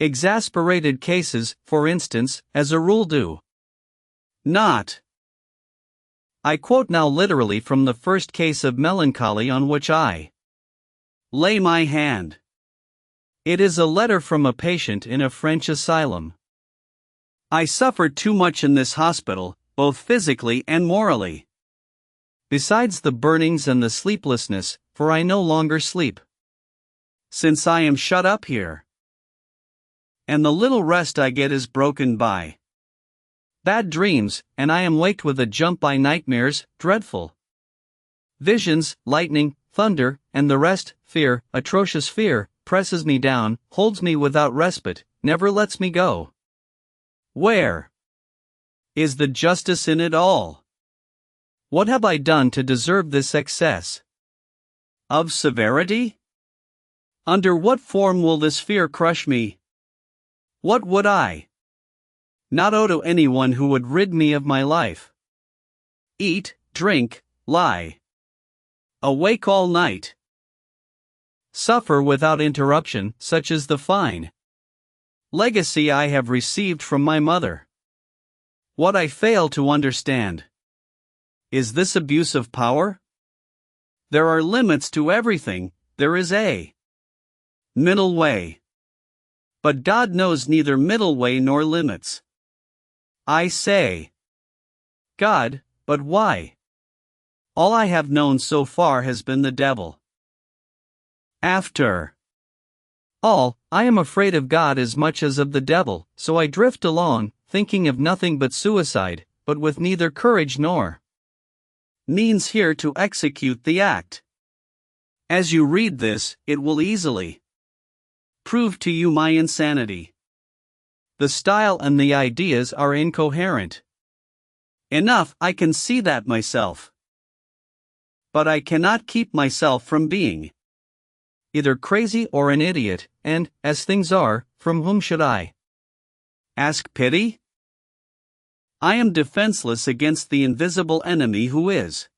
Speaker 1: Exasperated cases, for instance, as a rule do not. I quote now literally from the first case of melancholy on which I lay my hand. It is a letter from a patient in a French asylum. I suffered too much in this hospital, both physically and morally. Besides the burnings and the sleeplessness, for I no longer sleep, since I am shut up here. And the little rest I get is broken by bad dreams, and I am waked with a jump by nightmares, dreadful visions, lightning, thunder, and the rest. Fear, atrocious fear, presses me down, holds me without respite, never lets me go. Where is the justice in it all? What have I done to deserve this excess of severity? Under what form will this fear crush me? What would I not owe to anyone who would rid me of my life? Eat, drink, lie awake all night, suffer without interruption, such is the fine legacy I have received from my mother. What I fail to understand is this abuse of power? There are limits to everything, there is a middle way. But God knows neither middle way nor limits. I say, God, but why? All I have known so far has been the devil. After all, I am afraid of God as much as of the devil, so I drift along, thinking of nothing but suicide, but with neither courage nor means here to execute the act. As you read this, it will easily prove to you my insanity. The style and the ideas are incoherent. Enough, I can see that myself. But I cannot keep myself from being either crazy or an idiot, and, as things are, from whom should I ask pity? I am defenseless against the invisible enemy who is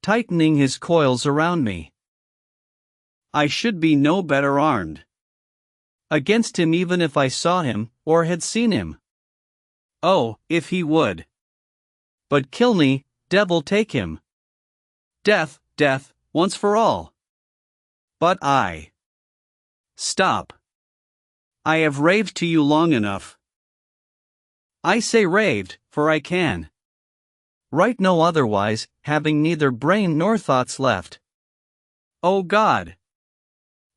Speaker 1: tightening his coils around me. I should be no better armed against him even if I saw him, or had seen him. Oh, if he would but kill me, devil take him. Death, death, once for all. But I stop. I have raved to you long enough. I say raved, for I can write no otherwise, having neither brain nor thoughts left. O God!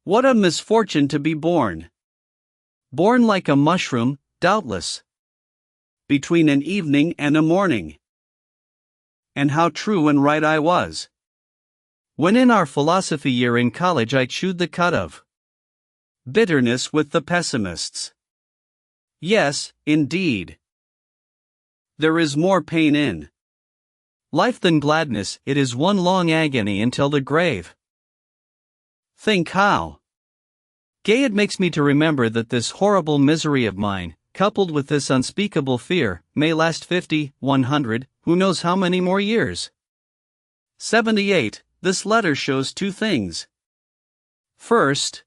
Speaker 1: What a misfortune to be born! Born like a mushroom, doubtless, between an evening and a morning. And how true and right I was when in our philosophy year in college I chewed the cud of bitterness with the pessimists. Yes, indeed. There is more pain in life than gladness, it is one long agony until the grave. Think how gay it makes me to remember that this horrible misery of mine, coupled with this unspeakable fear, may last 50, 100, who knows how many more years. 78. This letter shows two things. First,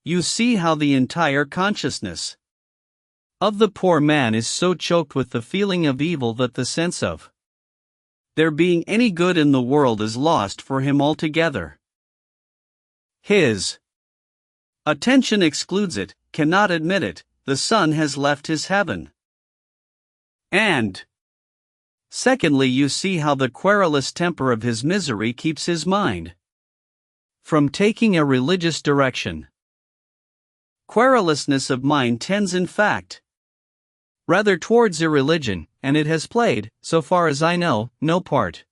Speaker 1: you see how the entire consciousness of the poor man is so choked with the feeling of evil that the sense of there being any good in the world is lost for him altogether. His attention excludes it, cannot admit it, the sun has left his heaven. And secondly, you see how the querulous temper of his misery keeps his mind from taking a religious direction. Querulousness of mind tends in fact rather towards irreligion, and it has played, so far as I know, no part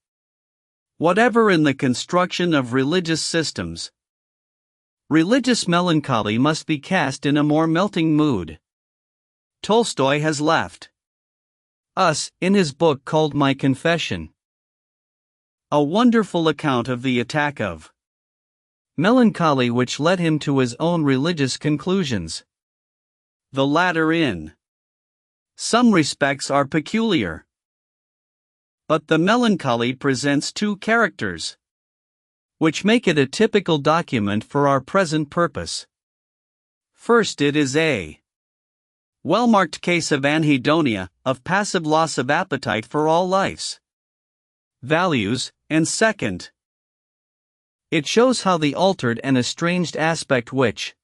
Speaker 1: whatever in the construction of religious systems. Religious melancholy must be cast in a more melting mood. Tolstoy has left us, in his book called My Confession, a wonderful account of the attack of melancholy which led him to his own religious conclusions. The latter in some respects are peculiar. But the melancholy presents two characters which make it a typical document for our present purpose. First, it is a well-marked case of anhedonia, of passive loss of appetite for all life's values, and second, it shows how the altered and estranged aspect which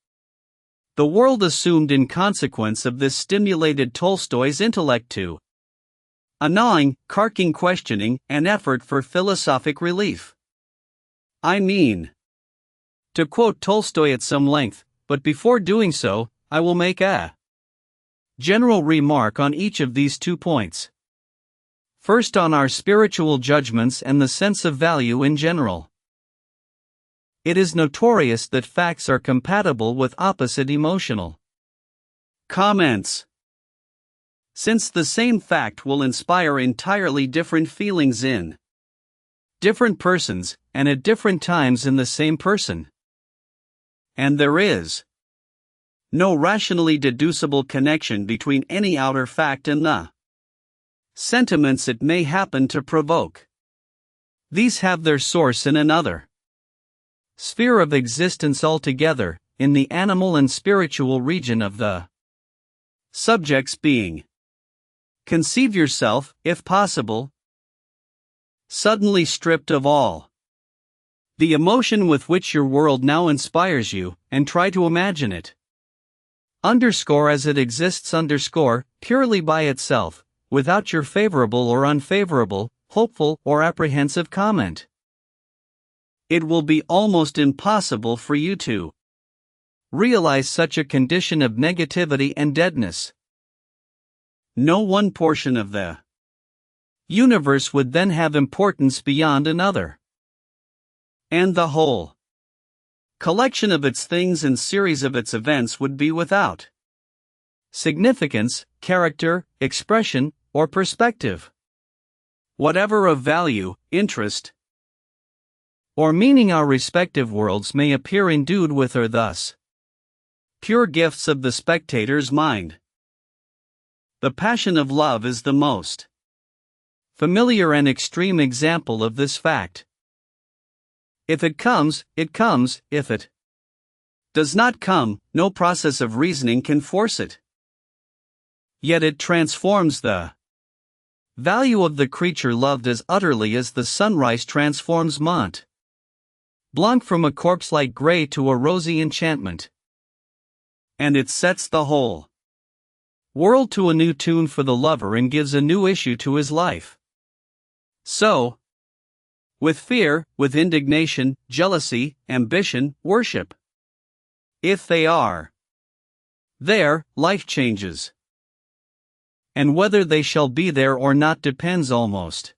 Speaker 1: the world assumed in consequence of this stimulated Tolstoy's intellect to a gnawing, carking questioning, and effort for philosophic relief. I mean to quote Tolstoy at some length, but before doing so, I will make a general remark on each of these 2 points. First, on our spiritual judgments and the sense of value in general. It is notorious that facts are compatible with opposite emotional comments, since the same fact will inspire entirely different feelings in different persons, and at different times in the same person. And there is no rationally deducible connection between any outer fact and the sentiments it may happen to provoke. These have their source in another sphere of existence altogether, in the animal and spiritual region of the subject's being. Conceive yourself, if possible, suddenly stripped of all the emotion with which your world now inspires you, and try to imagine it underscore as it exists underscore, purely by itself, without your favorable or unfavorable, hopeful or apprehensive comment. It will be almost impossible for you to realize such a condition of negativity and deadness. No one portion of the universe would then have importance beyond another. And the whole collection of its things and series of its events would be without significance, character, expression, or perspective. Whatever of value, interest, or meaning our respective worlds may appear endued with are thus pure gifts of the spectator's mind. The passion of love is the most familiar and extreme example of this fact. If it comes, it comes; if it does not come, no process of reasoning can force it. Yet it transforms the value of the creature loved as utterly as the sunrise transforms Mont Blanc from a corpse-like gray to a rosy enchantment. And it sets the whole world to a new tune for the lover and gives a new issue to his life. So, with fear, with indignation, jealousy, ambition, worship, if they are there, life changes. And whether they shall be there or not depends almost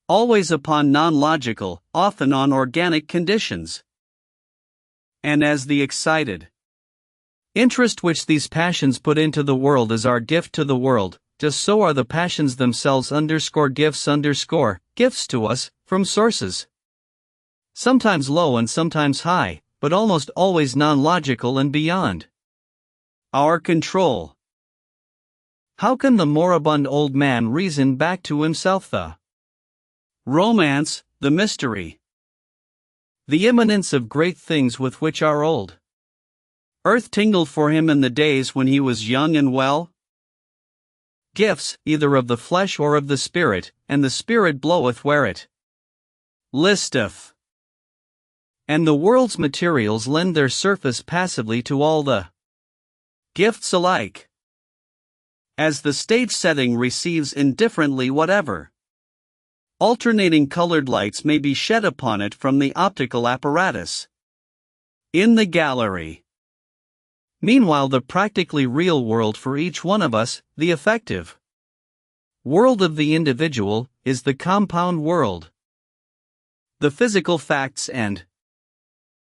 Speaker 1: always upon non-logical, often on organic conditions. And as the excited interest which these passions put into the world is our gift to the world, just so are the passions themselves gifts to us, from sources sometimes low and sometimes high, but almost always non-logical and beyond our control. How can the moribund old man reason back to himself the romance, the mystery, the imminence of great things with which our old earth tingled for him in the days when he was young and well? Gifts, either of the flesh or of the spirit, and the spirit bloweth where it listeth. And the world's materials lend their surface passively to all the gifts alike, as the stage setting receives indifferently whatever alternating colored lights may be shed upon it from the optical apparatus in the gallery. Meanwhile, the practically real world for each one of us, the effective world of the individual, is the compound world. The physical facts and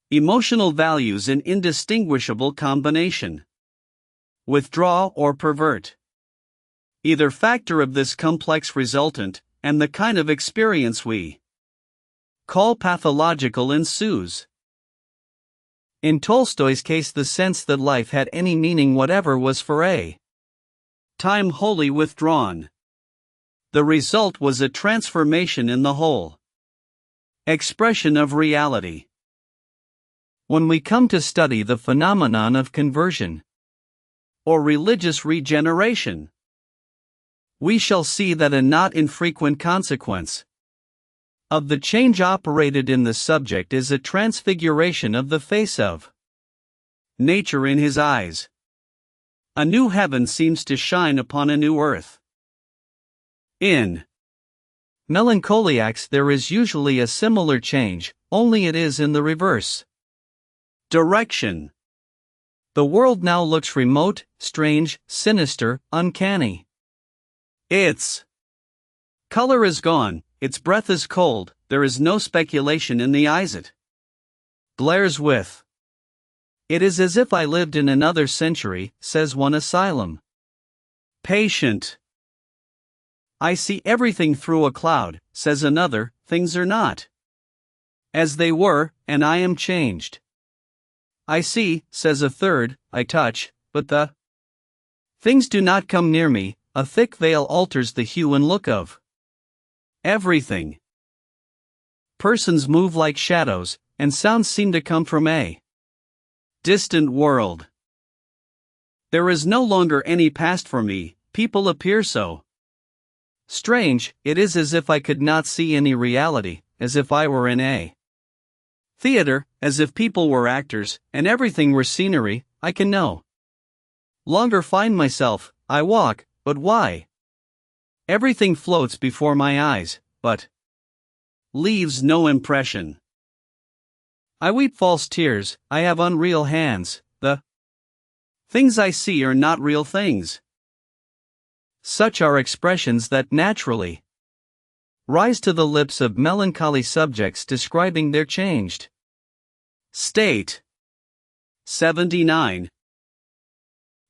Speaker 1: emotional values in indistinguishable combination. Withdraw or pervert either factor of this complex resultant, and the kind of experience we call pathological ensues. In Tolstoy's case, the sense that life had any meaning whatever was for a time wholly withdrawn. The result was a transformation in the whole expression of reality. When we come to study the phenomenon of conversion or religious regeneration, we shall see that a not infrequent consequence of the change operated in the subject is a transfiguration of the face of nature in his eyes. A new heaven seems to shine upon a new earth. In melancholiacs there is usually a similar change, only it is in the reverse direction. The world now looks remote, strange, sinister, uncanny. Its color is gone, its breath is cold, there is no speculation in the eyes it glares with. It is as if I lived in another century, says one asylum patient. I see everything through a cloud, says another, things are not as they were, and I am changed. I see, says a third, I touch, but the things do not come near me. A thick veil alters the hue and look of everything. Persons move like shadows, and sounds seem to come from a distant world. There is no longer any past for me, people appear so strange, it is as if I could not see any reality, as if I were in a theater, as if people were actors, and everything were scenery. I can no longer find myself. I walk, but why? Everything floats before my eyes, but leaves no impression. I weep false tears, I have unreal hands, Things I see are not real things. Such are expressions that naturally rise to the lips of melancholy subjects describing their changed state. 79.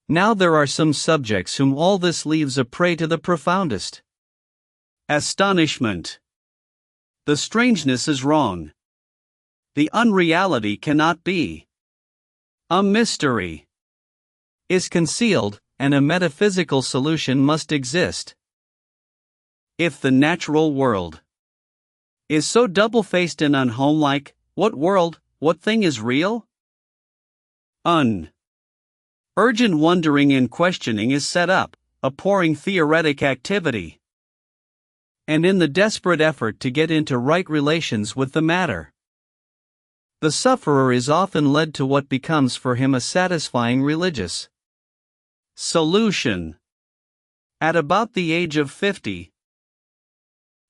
Speaker 1: Now there are some subjects whom all this leaves a prey to the profoundest astonishment. The strangeness is wrong. The unreality cannot be. A mystery is concealed, and a metaphysical solution must exist. If the natural world is so double-faced and unhomelike, what thing is real? Urgent wondering and questioning is set up, a pouring theoretic activity. And in the desperate effort to get into right relations with the matter, the sufferer is often led to what becomes for him a satisfying religious solution. At about the age of 50,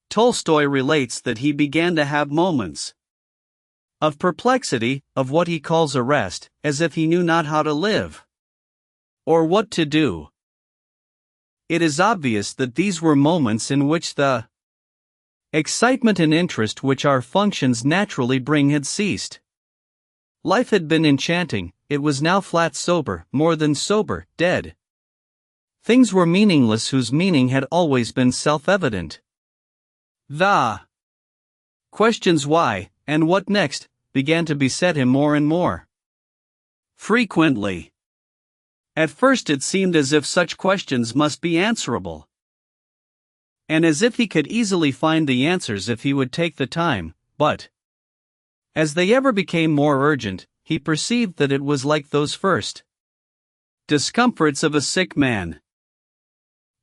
Speaker 1: Tolstoy relates that he began to have moments of perplexity, of what he calls arrest, as if he knew not how to live or what to do. It is obvious that these were moments in which the excitement and interest which our functions naturally bring had ceased. Life had been enchanting, it was now flat sober, more than sober, dead. Things were meaningless whose meaning had always been self-evident. The questions why, and what next, began to beset him more and more frequently. At first it seemed as if such questions must be answerable, and as if he could easily find the answers if he would take the time, but as they ever became more urgent, he perceived that it was like those first discomforts of a sick man,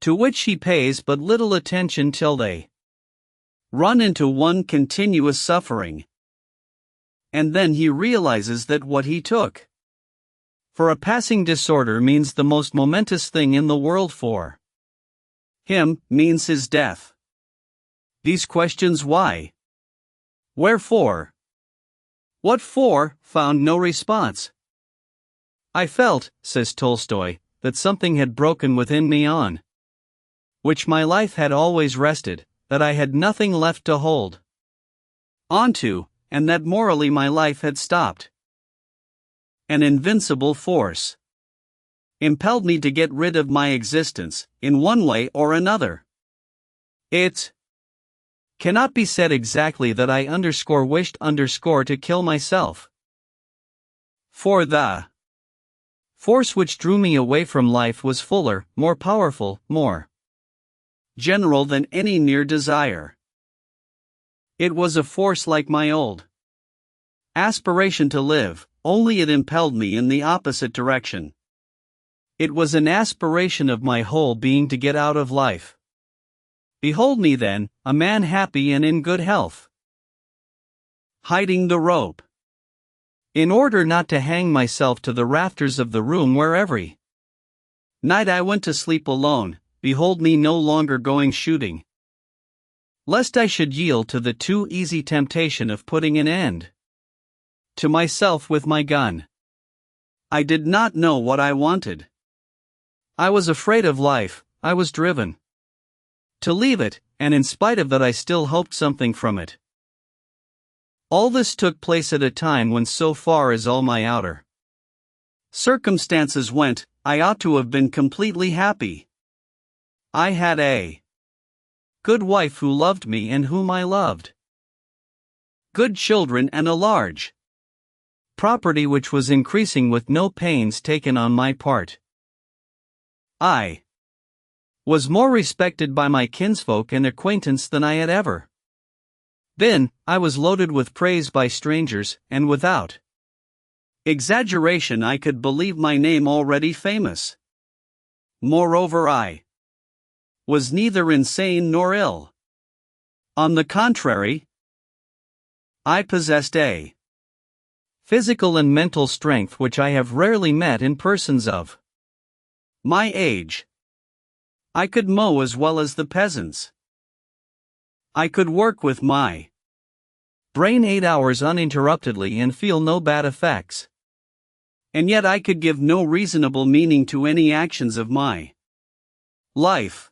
Speaker 1: to which he pays but little attention till they run into one continuous suffering. And then he realizes that what he took for a passing disorder means the most momentous thing in the world for him, means his death. These questions why, wherefore, what for, found no response. I felt, says Tolstoy, that something had broken within me on which my life had always rested, that I had nothing left to hold onto, and that morally my life had stopped. An invincible force impelled me to get rid of my existence, in one way or another. It cannot be said exactly that I wished to kill myself. For the force which drew me away from life was fuller, more powerful, more general than any near desire. It was a force like my old aspiration to live, only it impelled me in the opposite direction. It was an aspiration of my whole being to get out of life. Behold me then, a man happy and in good health, hiding the rope, in order not to hang myself to the rafters of the room where every night I went to sleep alone. Behold me no longer going shooting, lest I should yield to the too easy temptation of putting an end to myself with my gun. I did not know what I wanted. I was afraid of life, I was driven to leave it, and in spite of that I still hoped something from it. All this took place at a time when, so far as all my outer circumstances went, I ought to have been completely happy. I had a good wife who loved me and whom I loved, good children and a large property which was increasing with no pains taken on my part. I was more respected by my kinsfolk and acquaintance than I had ever been. I was loaded with praise by strangers, and without exaggeration I could believe my name already famous. Moreover, I was neither insane nor ill. On the contrary, I possessed a physical and mental strength which I have rarely met in persons of my age. I could mow as well as the peasants. I could work with my brain 8 hours uninterruptedly and feel no bad effects. And yet I could give no reasonable meaning to any actions of my life.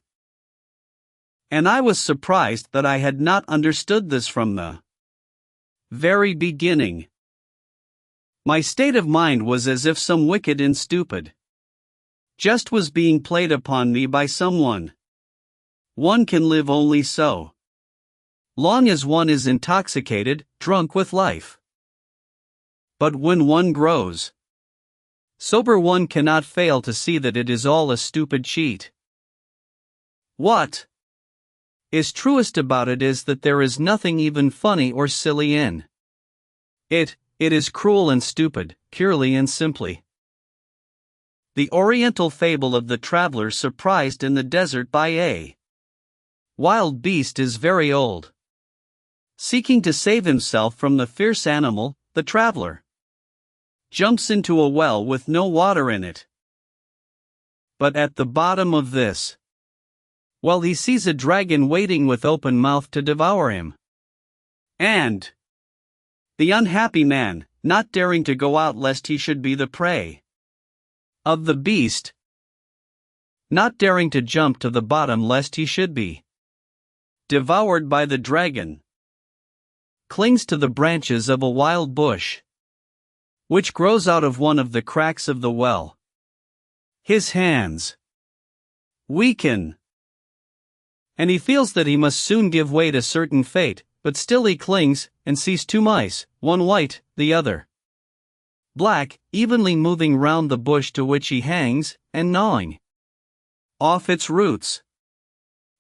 Speaker 1: And I was surprised that I had not understood this from the very beginning. My state of mind was as if some wicked and stupid jest was being played upon me by someone. One can live only so long as one is intoxicated, drunk with life. But when one grows sober, one cannot fail to see that it is all a stupid cheat. What is truest about it is that there is nothing even funny or silly in it. It is cruel and stupid, purely and simply. The Oriental fable of the traveler surprised in the desert by a wild beast is very old. Seeking to save himself from the fierce animal, the traveler jumps into a well with no water in it. But at the bottom of this well, he sees a dragon waiting with open mouth to devour him. And the unhappy man, not daring to go out lest he should be the prey of the beast, not daring to jump to the bottom lest he should be devoured by the dragon, clings to the branches of a wild bush, which grows out of one of the cracks of the well. His hands weaken, and he feels that he must soon give way to certain fate, but still he clings, and sees two mice, one white, the other black, evenly moving round the bush to which he hangs, and gnawing off its roots.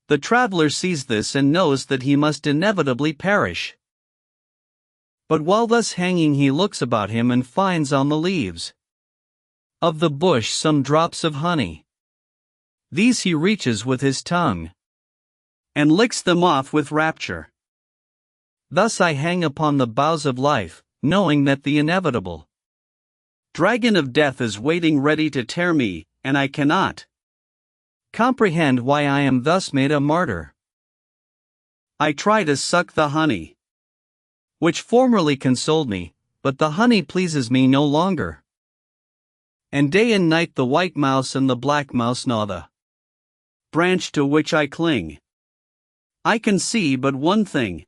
Speaker 1: The traveler sees this and knows that he must inevitably perish. But while thus hanging he looks about him and finds on the leaves of the bush some drops of honey. These he reaches with his tongue and licks them off with rapture. Thus I hang upon the boughs of life, knowing that the inevitable dragon of death is waiting ready to tear me, and I cannot comprehend why I am thus made a martyr. I try to suck the honey, which formerly consoled me, but the honey pleases me no longer. And day and night the white mouse and the black mouse gnaw the branch to which I cling. I can see but one thing: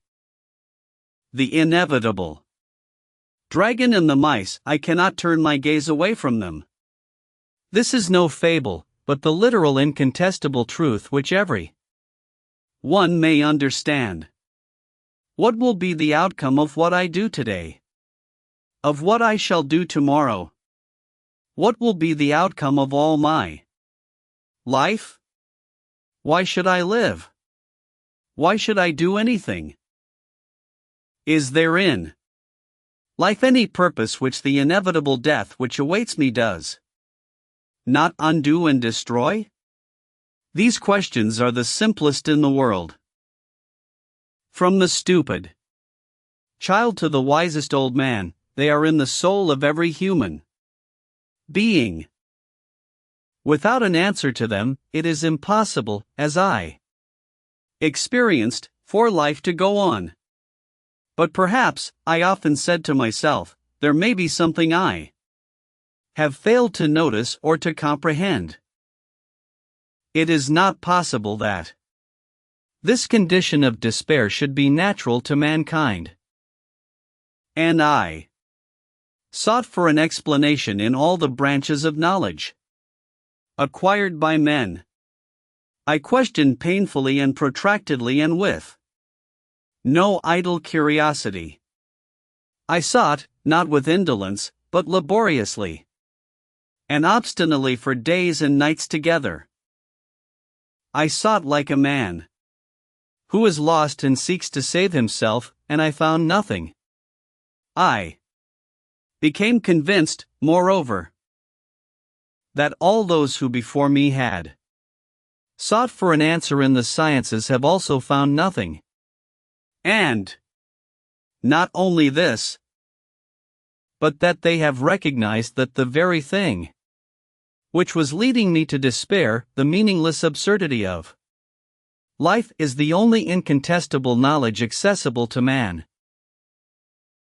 Speaker 1: the inevitable dragon and the mice. I cannot turn my gaze away from them. This is no fable, but the literal incontestable truth which every one may understand. What will be the outcome of what I do today? Of what I shall do tomorrow? What will be the outcome of all my life? Why should I live? Why should I do anything? Is there in life any purpose which the inevitable death which awaits me does not undo and destroy? These questions are the simplest in the world. From the stupid child to the wisest old man, they are in the soul of every human being. Without an answer to them, it is impossible, as I experienced, for life to go on. But perhaps, I often said to myself, there may be something I have failed to notice or to comprehend. It is not possible that this condition of despair should be natural to mankind. And I sought for an explanation in all the branches of knowledge acquired by men. I questioned painfully and protractedly and with no idle curiosity. I sought, not with indolence, but laboriously and obstinately for days and nights together. I sought like a man who is lost and seeks to save himself, and I found nothing. I became convinced, moreover, that all those who before me had sought for an answer in the sciences have also found nothing. And not only this, but that they have recognized that the very thing which was leading me to despair, the meaningless absurdity of life, is the only incontestable knowledge accessible to man.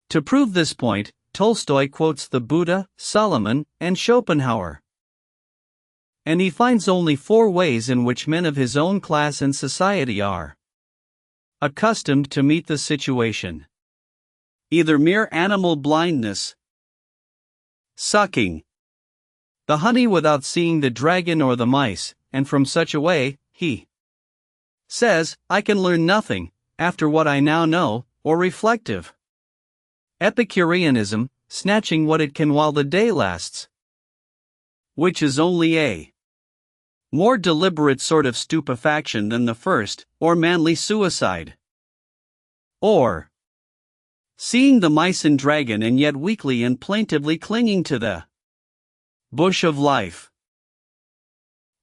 Speaker 1: To prove this point, Tolstoy quotes the Buddha, Solomon, and Schopenhauer. And he finds only 4 ways in which men of his own class and society are accustomed to meet the situation. Either mere animal blindness, sucking the honey without seeing the dragon or the mice, and from such a way, he says, I can learn nothing, after what I now know, or reflective Epicureanism, snatching what it can while the day lasts, which is only a more deliberate sort of stupefaction than the first, or manly suicide. Or seeing the mice and dragon and yet weakly and plaintively clinging to the bush of life.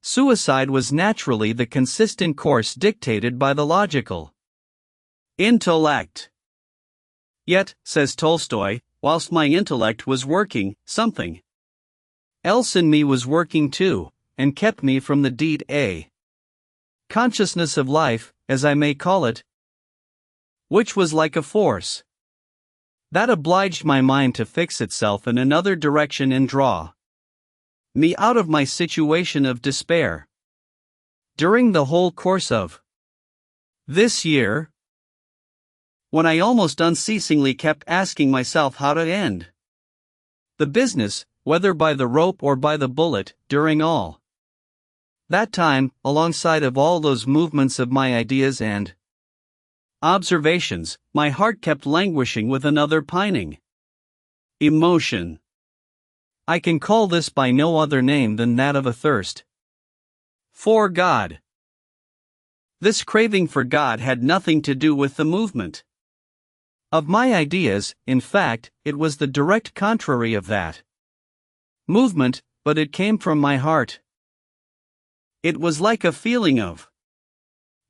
Speaker 1: Suicide was naturally the consistent course dictated by the logical intellect. Yet, says Tolstoy, whilst my intellect was working, something else in me was working too, and kept me from the deed. A consciousness of life, as I may call it, which was like a force that obliged my mind to fix itself in another direction and draw me out of my situation of despair. During the whole course of this year, when I almost unceasingly kept asking myself how to end the business, whether by the rope or by the bullet, during all that time, alongside of all those movements of my ideas and observations, my heart kept languishing with another pining emotion. I can call this by no other name than that of a thirst for God. This craving for God had nothing to do with the movement of my ideas. In fact, it was the direct contrary of that movement, but it came from my heart. It was like a feeling of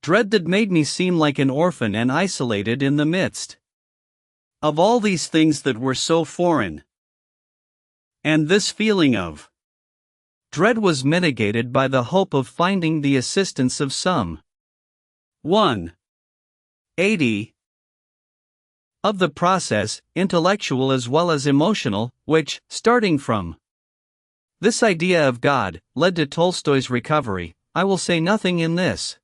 Speaker 1: dread that made me seem like an orphan and isolated in the midst of all these things that were so foreign. And this feeling of dread was mitigated by the hope of finding the assistance of some 180 of the process, intellectual as well as emotional, which, starting from this idea of God, led to Tolstoy's recovery. I will say nothing in this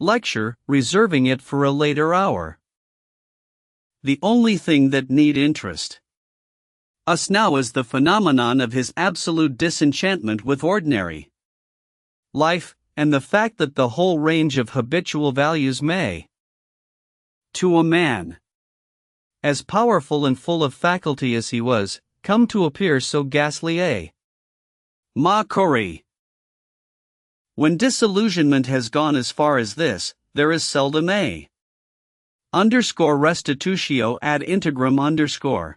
Speaker 1: lecture, reserving it for a later hour. The only thing that need interest us now is the phenomenon of his absolute disenchantment with ordinary life, and the fact that the whole range of habitual values may, to a man as powerful and full of faculty as he was, come to appear so ghastly a mockery. When disillusionment has gone as far as this, there is seldom a restitutio ad integrum .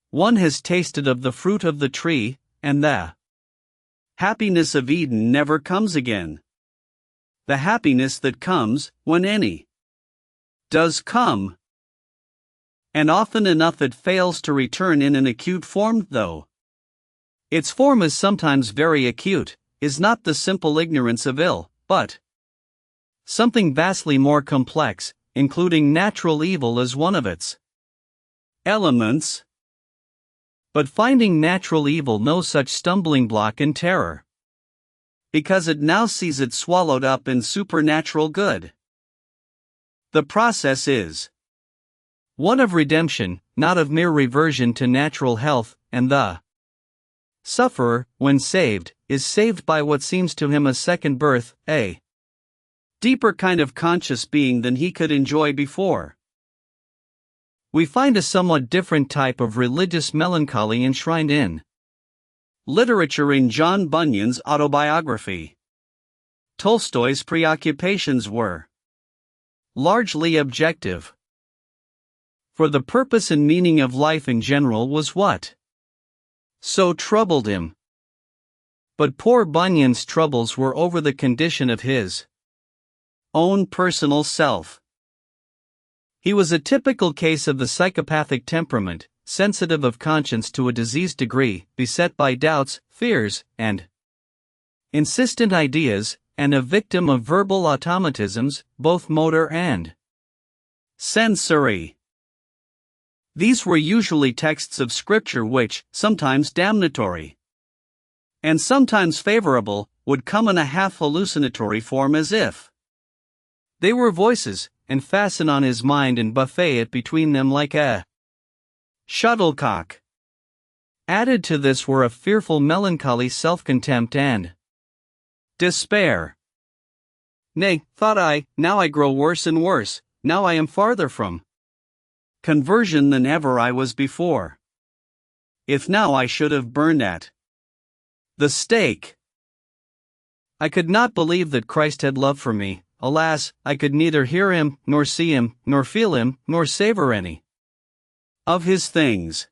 Speaker 1: One has tasted of the fruit of the tree, and the happiness of Eden never comes again. The happiness that comes, when any does come, and often enough it fails to return in an acute form, though its form is sometimes very acute, is not the simple ignorance of ill, but something vastly more complex, including natural evil as one of its elements. But finding natural evil no such stumbling block in terror, because it now sees it swallowed up in supernatural good. The process is one of redemption, not of mere reversion to natural health, and the sufferer, when saved, is saved by what seems to him a second birth, a deeper kind of conscious being than he could enjoy before. We find a somewhat different type of religious melancholy enshrined in literature in John Bunyan's autobiography. Tolstoy's preoccupations were largely objective. For the purpose and meaning of life in general was what so troubled him. But poor Bunyan's troubles were over the condition of his own personal self. He was a typical case of the psychopathic temperament, sensitive of conscience to a diseased degree, beset by doubts, fears, and insistent ideas, and a victim of verbal automatisms, both motor and sensory. These were usually texts of scripture which, sometimes damnatory and sometimes favorable, would come in a half hallucinatory form as if they were voices, and fasten on his mind and buffet it between them like a shuttlecock. Added to this were a fearful melancholy self-contempt and despair. Nay, thought I, now I grow worse and worse, now I am farther from conversion than ever I was before. If now I should have burned at the stake. I could not believe that Christ had love for me. Alas, I could neither hear him, nor see him, nor feel him, nor savor any of his things.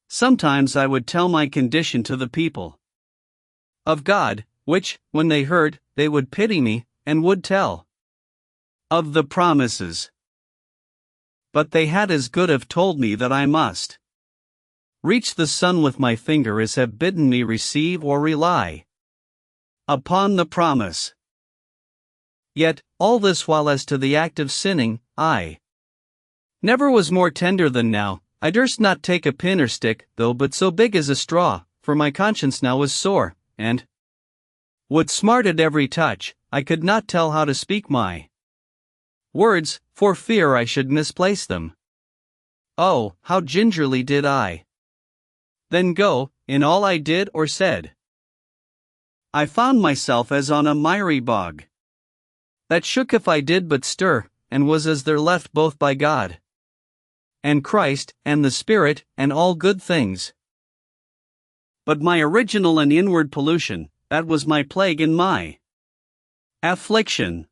Speaker 1: Sometimes I would tell my condition to the people of God, which, when they heard, they would pity me, and would tell of the promises. But they had as good have told me that I must reach the sun with my finger as have bidden me receive or rely upon the promise. Yet, all this while as to the act of sinning, I never was more tender than now. I durst not take a pin or stick, though but so big as a straw, for my conscience now was sore, and would smart at every touch. I could not tell how to speak my words, for fear I should misplace them. Oh, how gingerly did I then go, in all I did or said. I found myself as on a miry bog that shook if I did but stir, and was as there left both by God and Christ, and the Spirit, and all good things. But my original and inward pollution, that was my plague and my affliction.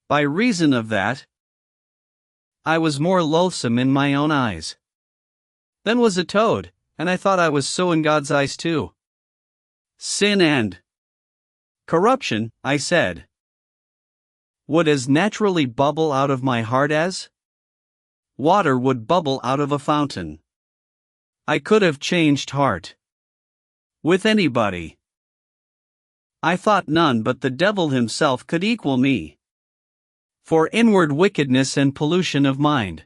Speaker 1: By reason of that, I was more loathsome in my own eyes than was a toad, and I thought I was so in God's eyes too. Sin and corruption, I said, would as naturally bubble out of my heart as water would bubble out of a fountain. I could have changed heart with anybody. I thought none but the devil himself could equal me for inward wickedness and pollution of mind.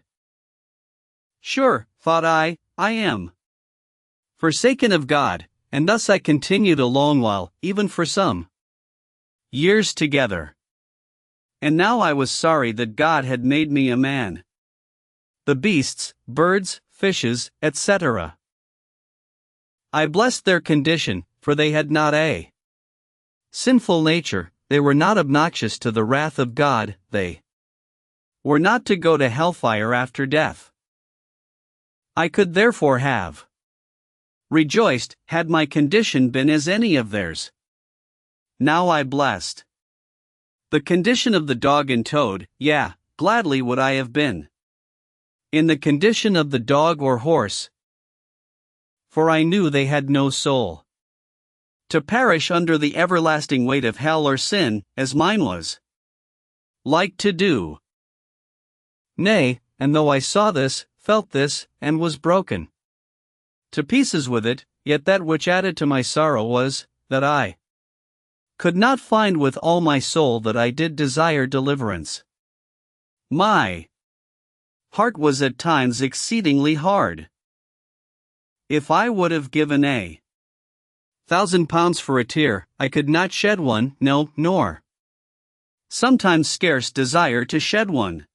Speaker 1: Sure, thought I am forsaken of God, and thus I continued a long while, even for some years together. And now I was sorry that God had made me a man. The beasts, birds, fishes, etc. I blessed their condition, for they had not a sinful nature, they were not obnoxious to the wrath of God, they were not to go to hellfire after death. I could therefore have rejoiced, had my condition been as any of theirs. Now I blessed the condition of the dog and toad, yeah, gladly would I have been in the condition of the dog or horse, for I knew they had no soul to perish under the everlasting weight of hell or sin, as mine was like to do. Nay, and though I saw this, felt this, and was broken to pieces with it, yet that which added to my sorrow was, that I could not find with all my soul that I did desire deliverance. My heart was at times exceedingly hard. If I would have given £1,000 for a tear, I could not shed one, no, nor sometimes scarce desire to shed one.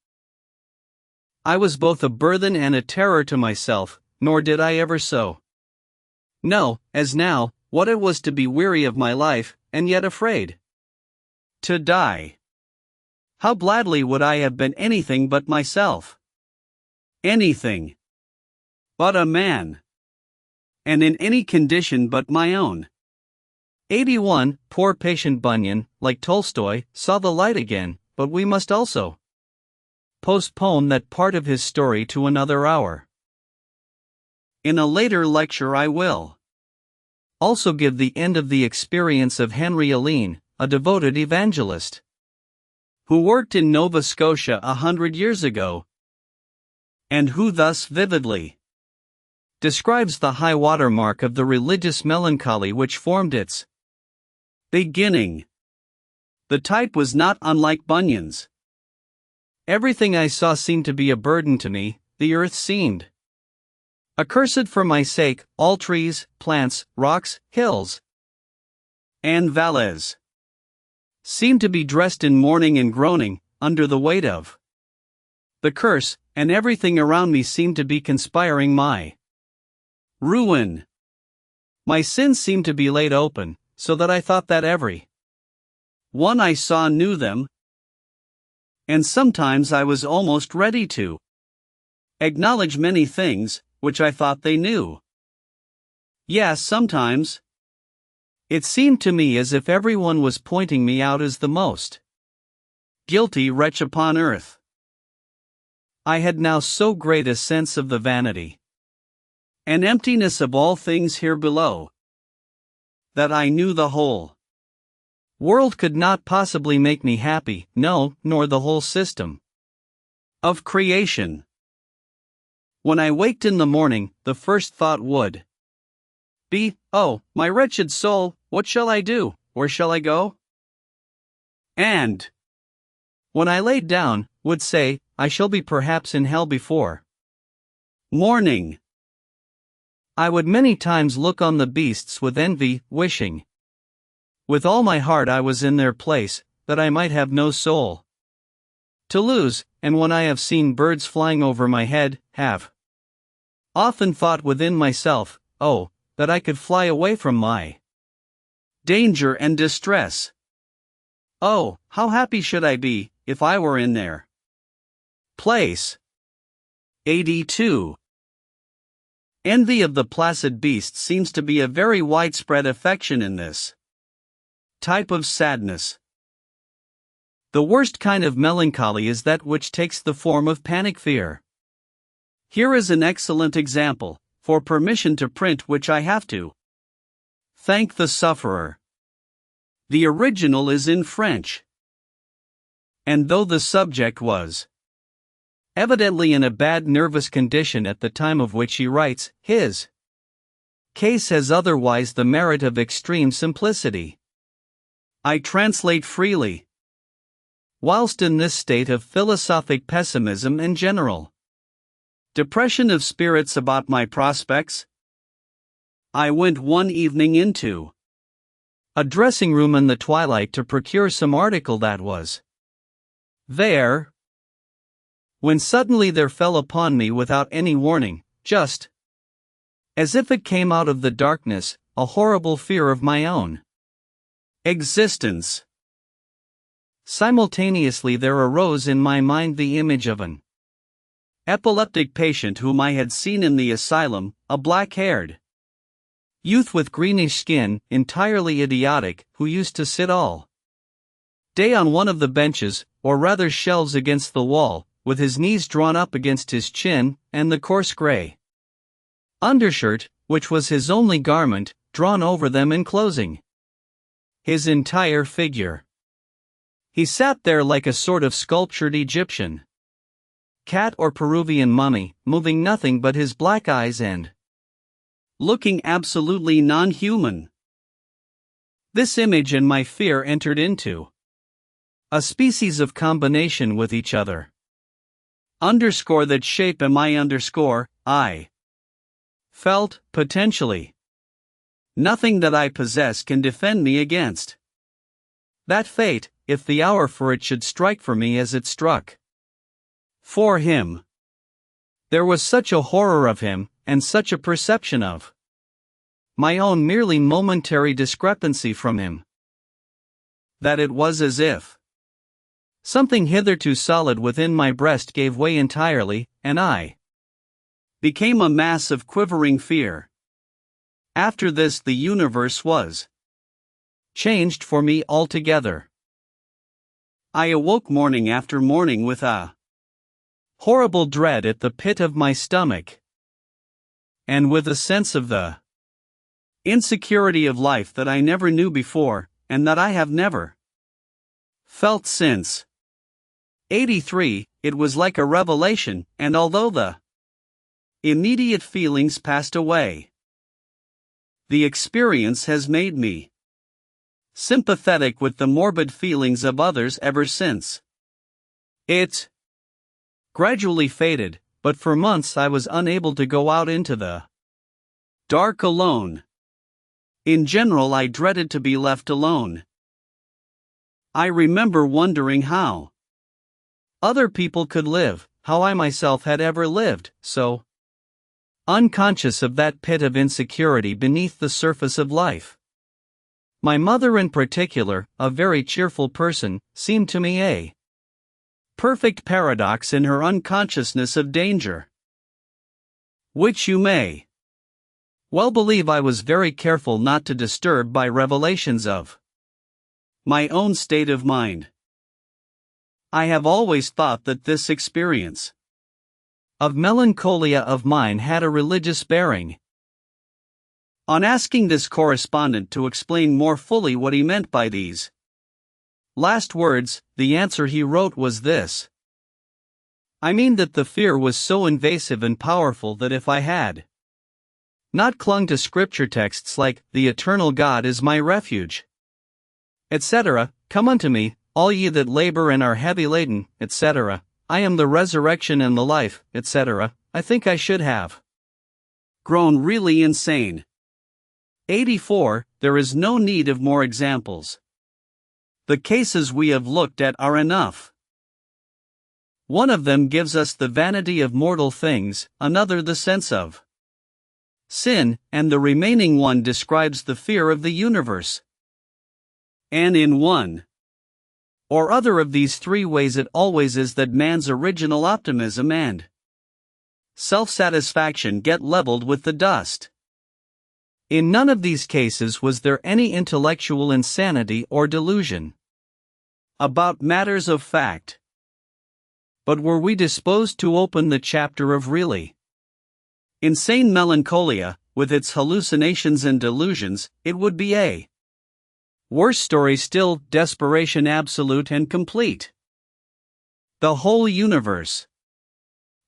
Speaker 1: I was both a burthen and a terror to myself, nor did I ever so know, as now, what it was to be weary of my life, and yet afraid to die. How gladly would I have been anything but myself. Anything but a man, and in any condition but my own. 81. Poor patient Bunyan, like Tolstoy, saw the light again, but we must also postpone that part of his story to another hour. In a later lecture I will also give the end of the experience of Henry Alline, a devoted evangelist who worked in Nova Scotia 100 years ago, and who thus vividly describes the high water mark of the religious melancholy which formed its beginning. The type was not unlike Bunyan's. Everything I saw seemed to be a burden to me, the earth seemed accursed for my sake. All trees, plants, rocks, hills, and valleys seemed to be dressed in mourning and groaning under the weight of the curse, and everything around me seemed to be conspiring my ruin. My sins seemed to be laid open, so that I thought that every one I saw knew them, and sometimes I was almost ready to acknowledge many things which I thought they knew. Yes, sometimes it seemed to me as if everyone was pointing me out as the most guilty wretch upon earth. I had now so great a sense of the vanity and emptiness of all things here below that I knew the whole world could not possibly make me happy, no, nor the whole system of creation. When I waked in the morning, the first thought would be, oh, my wretched soul, what shall I do? Where shall I go? And when I laid down, would say, I shall be perhaps in hell before morning. I would many times look on the beasts with envy, wishing with all my heart I was in their place, that I might have no soul to lose, and when I have seen birds flying over my head, have often thought within myself, oh, that I could fly away from my danger and distress. Oh, how happy should I be, if I were in their place. 82. Envy of the placid beast seems to be a very widespread affection in this type of sadness. The worst kind of melancholy is that which takes the form of panic fear. Here is an excellent example, for permission to print which I have to thank the sufferer. The original is in French, and though the subject was evidently in a bad nervous condition at the time of which he writes, his case has otherwise the merit of extreme simplicity. I translate freely. Whilst in this state of philosophic pessimism and general depression of spirits about my prospects, I went one evening into a dressing room in the twilight to procure some article that was there, when suddenly there fell upon me without any warning, just as if it came out of the darkness, a horrible fear of my own existence. Simultaneously there arose in my mind the image of an epileptic patient whom I had seen in the asylum, a black-haired youth with greenish skin, entirely idiotic, who used to sit all day on one of the benches, or rather shelves against the wall, with his knees drawn up against his chin, and the coarse grey undershirt, which was his only garment, drawn over them enclosing his entire figure. He sat there like a sort of sculptured Egyptian cat or Peruvian mummy, moving nothing but his black eyes and looking absolutely non-human. This image and my fear entered into a species of combination with each other. Underscore that shape am I felt, potentially, nothing that I possess can defend me against that fate, if the hour for it should strike for me as it struck for him. There was such a horror of him, and such a perception of my own merely momentary discrepancy from him, that it was as if something hitherto solid within my breast gave way entirely, and I became a mass of quivering fear. After this the universe was changed for me altogether. I awoke morning after morning with a horrible dread at the pit of my stomach, and with a sense of the insecurity of life that I never knew before, and that I have never felt since. 83. It was like a revelation, and although the immediate feelings passed away, the experience has made me sympathetic with the morbid feelings of others ever since. It gradually faded, but for months I was unable to go out into the dark alone. In general, I dreaded to be left alone. I remember wondering how other people could live, how I myself had ever lived, so unconscious of that pit of insecurity beneath the surface of life. My mother in particular, a very cheerful person, seemed to me a perfect paradox in her unconsciousness of danger, which you may well believe I was very careful not to disturb by revelations of my own state of mind. I have always thought that this experience of melancholia of mine had a religious bearing. On asking this correspondent to explain more fully what he meant by these last words, the answer he wrote was this: I mean that the fear was so invasive and powerful that if I had not clung to scripture texts like, "The eternal God is my refuge," etc., "Come unto me, all ye that labor and are heavy laden," etc., "I am the resurrection and the life," etc., I think I should have grown really insane. 84. There is no need of more examples. The cases we have looked at are enough. One of them gives us the vanity of mortal things, another the sense of sin, and the remaining one describes the fear of the universe. And in one or other of these three ways it always is that man's original optimism and self-satisfaction get leveled with the dust. In none of these cases was there any intellectual insanity or delusion about matters of fact. But were we disposed to open the chapter of really insane melancholia, with its hallucinations and delusions, it would be a worse story still, desperation absolute and complete. The whole universe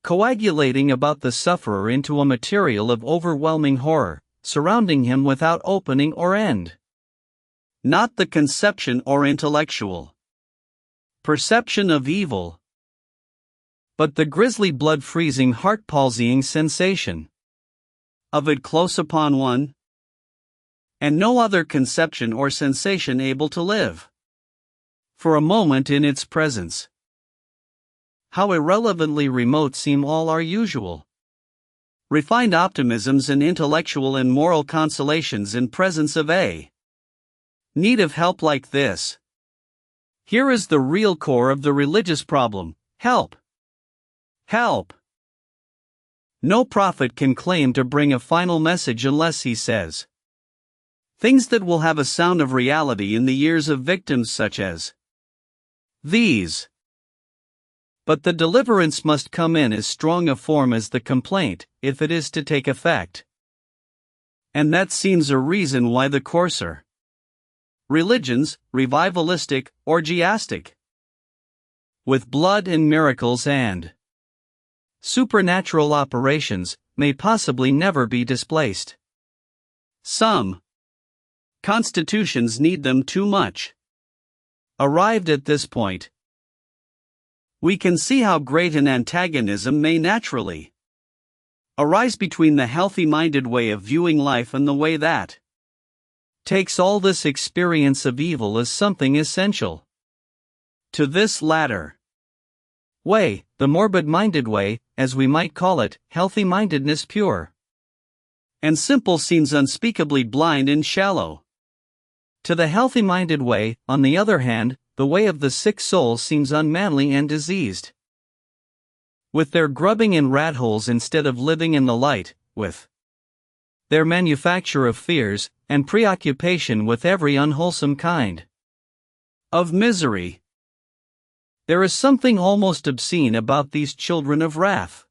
Speaker 1: coagulating about the sufferer into a material of overwhelming horror, surrounding him without opening or end. Not the conception or intellectual perception of evil, but the grisly blood-freezing heart-palsying sensation of it close upon one, and no other conception or sensation able to live for a moment in its presence. How irrelevantly remote seem all our usual refined optimisms and intellectual and moral consolations in presence of a need of help like this. Here is the real core of the religious problem: help. Help. No prophet can claim to bring a final message unless he says things that will have a sound of reality in the ears of victims such as these. But the deliverance must come in as strong a form as the complaint, if it is to take effect. And that seems a reason why the coarser religions, revivalistic, orgiastic, with blood and miracles and supernatural operations, may possibly never be displaced. Some constitutions need them too much. Arrived at this point, we can see how great an antagonism may naturally arise between the healthy-minded way of viewing life and the way that takes all this experience of evil as something essential to this latter way, the morbid-minded way, as we might call it. Healthy-mindedness pure and simple seems unspeakably blind and shallow. To the healthy-minded way, on the other hand, the way of the sick soul seems unmanly and diseased. With their grubbing in rat holes instead of living in the light, with their manufacture of fears, and preoccupation with every unwholesome kind of misery. There is something almost obscene about these children of wrath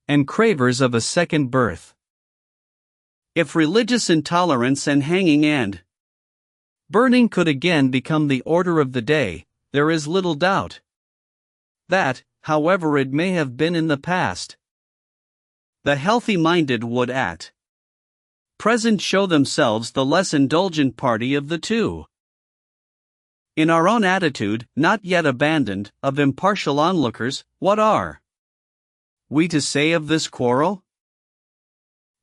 Speaker 1: and cravers of a second birth. If religious intolerance and hanging and burning could again become the order of the day, there is little doubt that, however it may have been in the past, the healthy-minded would at present show themselves the less indulgent party of the two. In our own attitude, not yet abandoned, of impartial onlookers, what are We to say of this quarrel?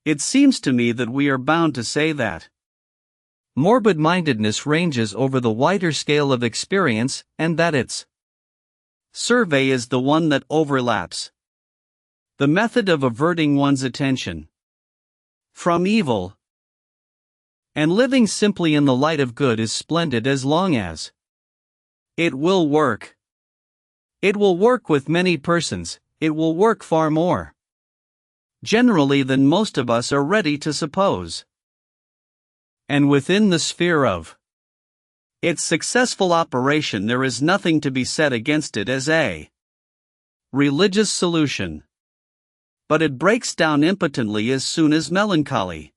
Speaker 1: It seems to me that we are bound to say that morbid-mindedness ranges over the wider scale of experience, and that its survey is the one that overlaps the method of averting one's attention from evil. And living simply in the light of good is splendid as long as it will work. It will work with many persons, it will work far more generally than most of us are ready to suppose. And within the sphere of its successful operation there is nothing to be said against it as a religious solution. But it breaks down impotently as soon as melancholy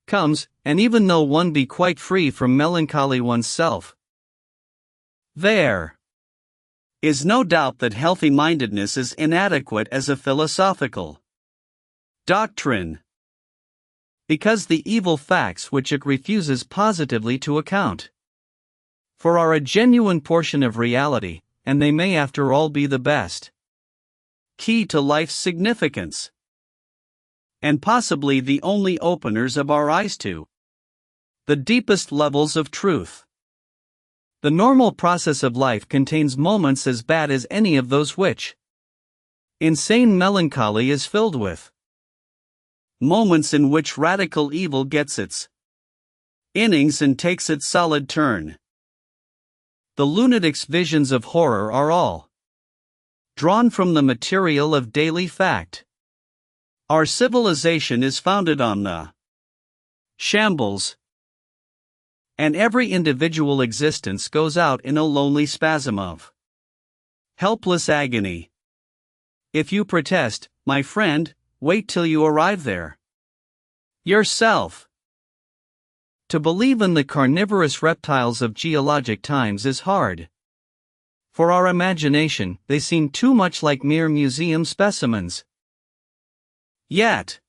Speaker 1: comes, and even though one be quite free from melancholy oneself, there is no doubt that healthy-mindedness is inadequate as a philosophical doctrine, because the evil facts which it refuses positively to account for are a genuine portion of reality, and they may after all be the best key to life's significance, and possibly the only openers of our eyes to the deepest levels of truth. The normal process of life contains moments as bad as any of those which insane melancholy is filled with. Moments in which radical evil gets its innings and takes its solid turn. The lunatic's visions of horror are all drawn from the material of daily fact. Our civilization is founded on the shambles, and every individual existence goes out in a lonely spasm of helpless agony. If you protest, my friend, wait till you arrive there yourself. To believe in the carnivorous reptiles of geologic times is hard. For our imagination, they seem too much like mere museum specimens. Yet,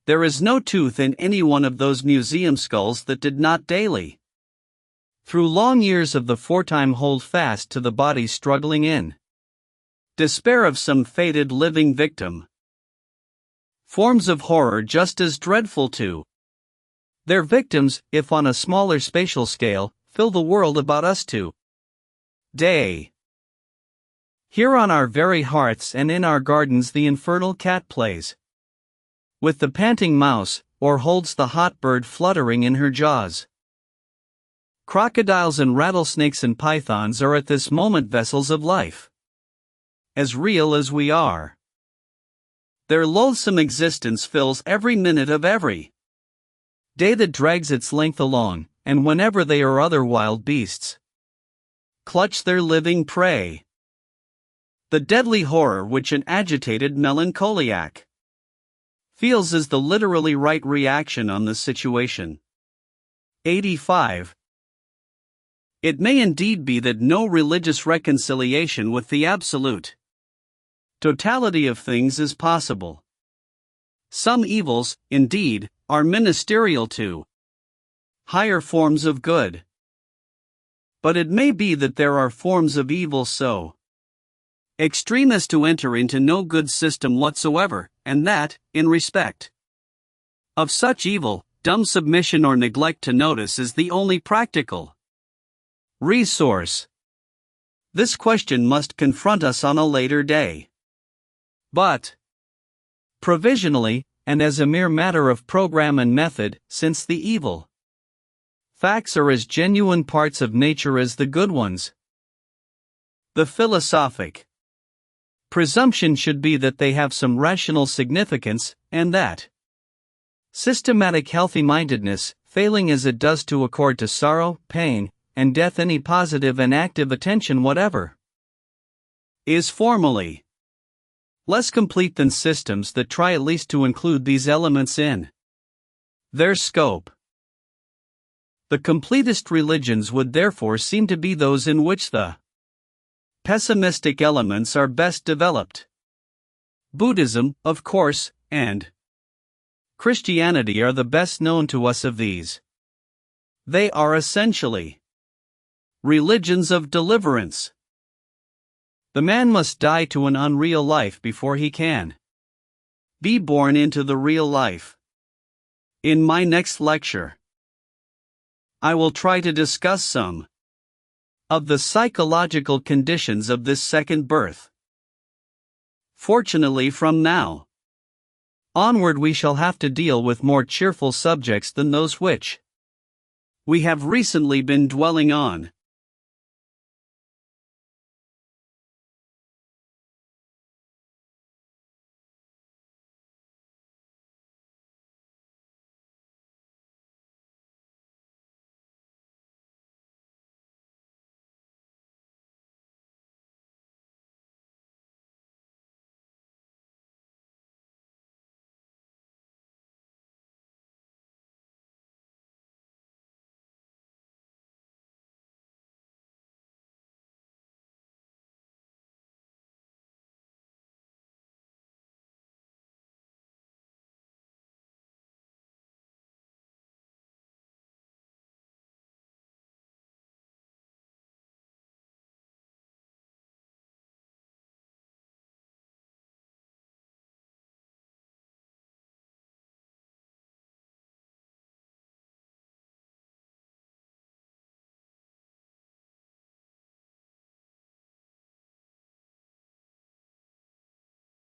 Speaker 1: there is no tooth in any one of those museum skulls that did not daily, through long years of the foretime, hold fast to the body struggling in despair of some fated living victim. Forms of horror just as dreadful too. Their victims, if on a smaller spatial scale, fill the world about us today. Here on our very hearths and in our gardens the infernal cat plays with the panting mouse, or holds the hot bird fluttering in her jaws. Crocodiles and rattlesnakes and pythons are at this moment vessels of life, as real as we are. Their loathsome existence fills every minute of every day that drags its length along, and whenever they or other wild beasts clutch their living prey, the deadly horror which an agitated melancholiac feels is the literally right reaction on the situation. 85. It may indeed be that no religious reconciliation with the absolute totality of things is possible. Some evils, indeed, are ministerial to higher forms of good. But it may be that there are forms of evil so extreme as to enter into no good system whatsoever, and that, in respect of such evil, dumb submission or neglect to notice is the only practical resource. This question must confront us on a later day. But provisionally, and as a mere matter of program and method, since the evil facts are as genuine parts of nature as the good ones, the philosophic presumption should be that they have some rational significance, and that systematic healthy-mindedness, failing as it does to accord to sorrow, pain, and death any positive and active attention whatever, is formally less complete than systems that try at least to include these elements in their scope. The completest religions would therefore seem to be those in which the pessimistic elements are best developed. Buddhism, of course, and Christianity are the best known to us of these. They are essentially religions of deliverance. The man must die to an unreal life before he can be born into the real life. In my next lecture, I will try to discuss some of the psychological conditions of this second birth. Fortunately, from now onward, we shall have to deal with more cheerful subjects than those which we have recently been dwelling on.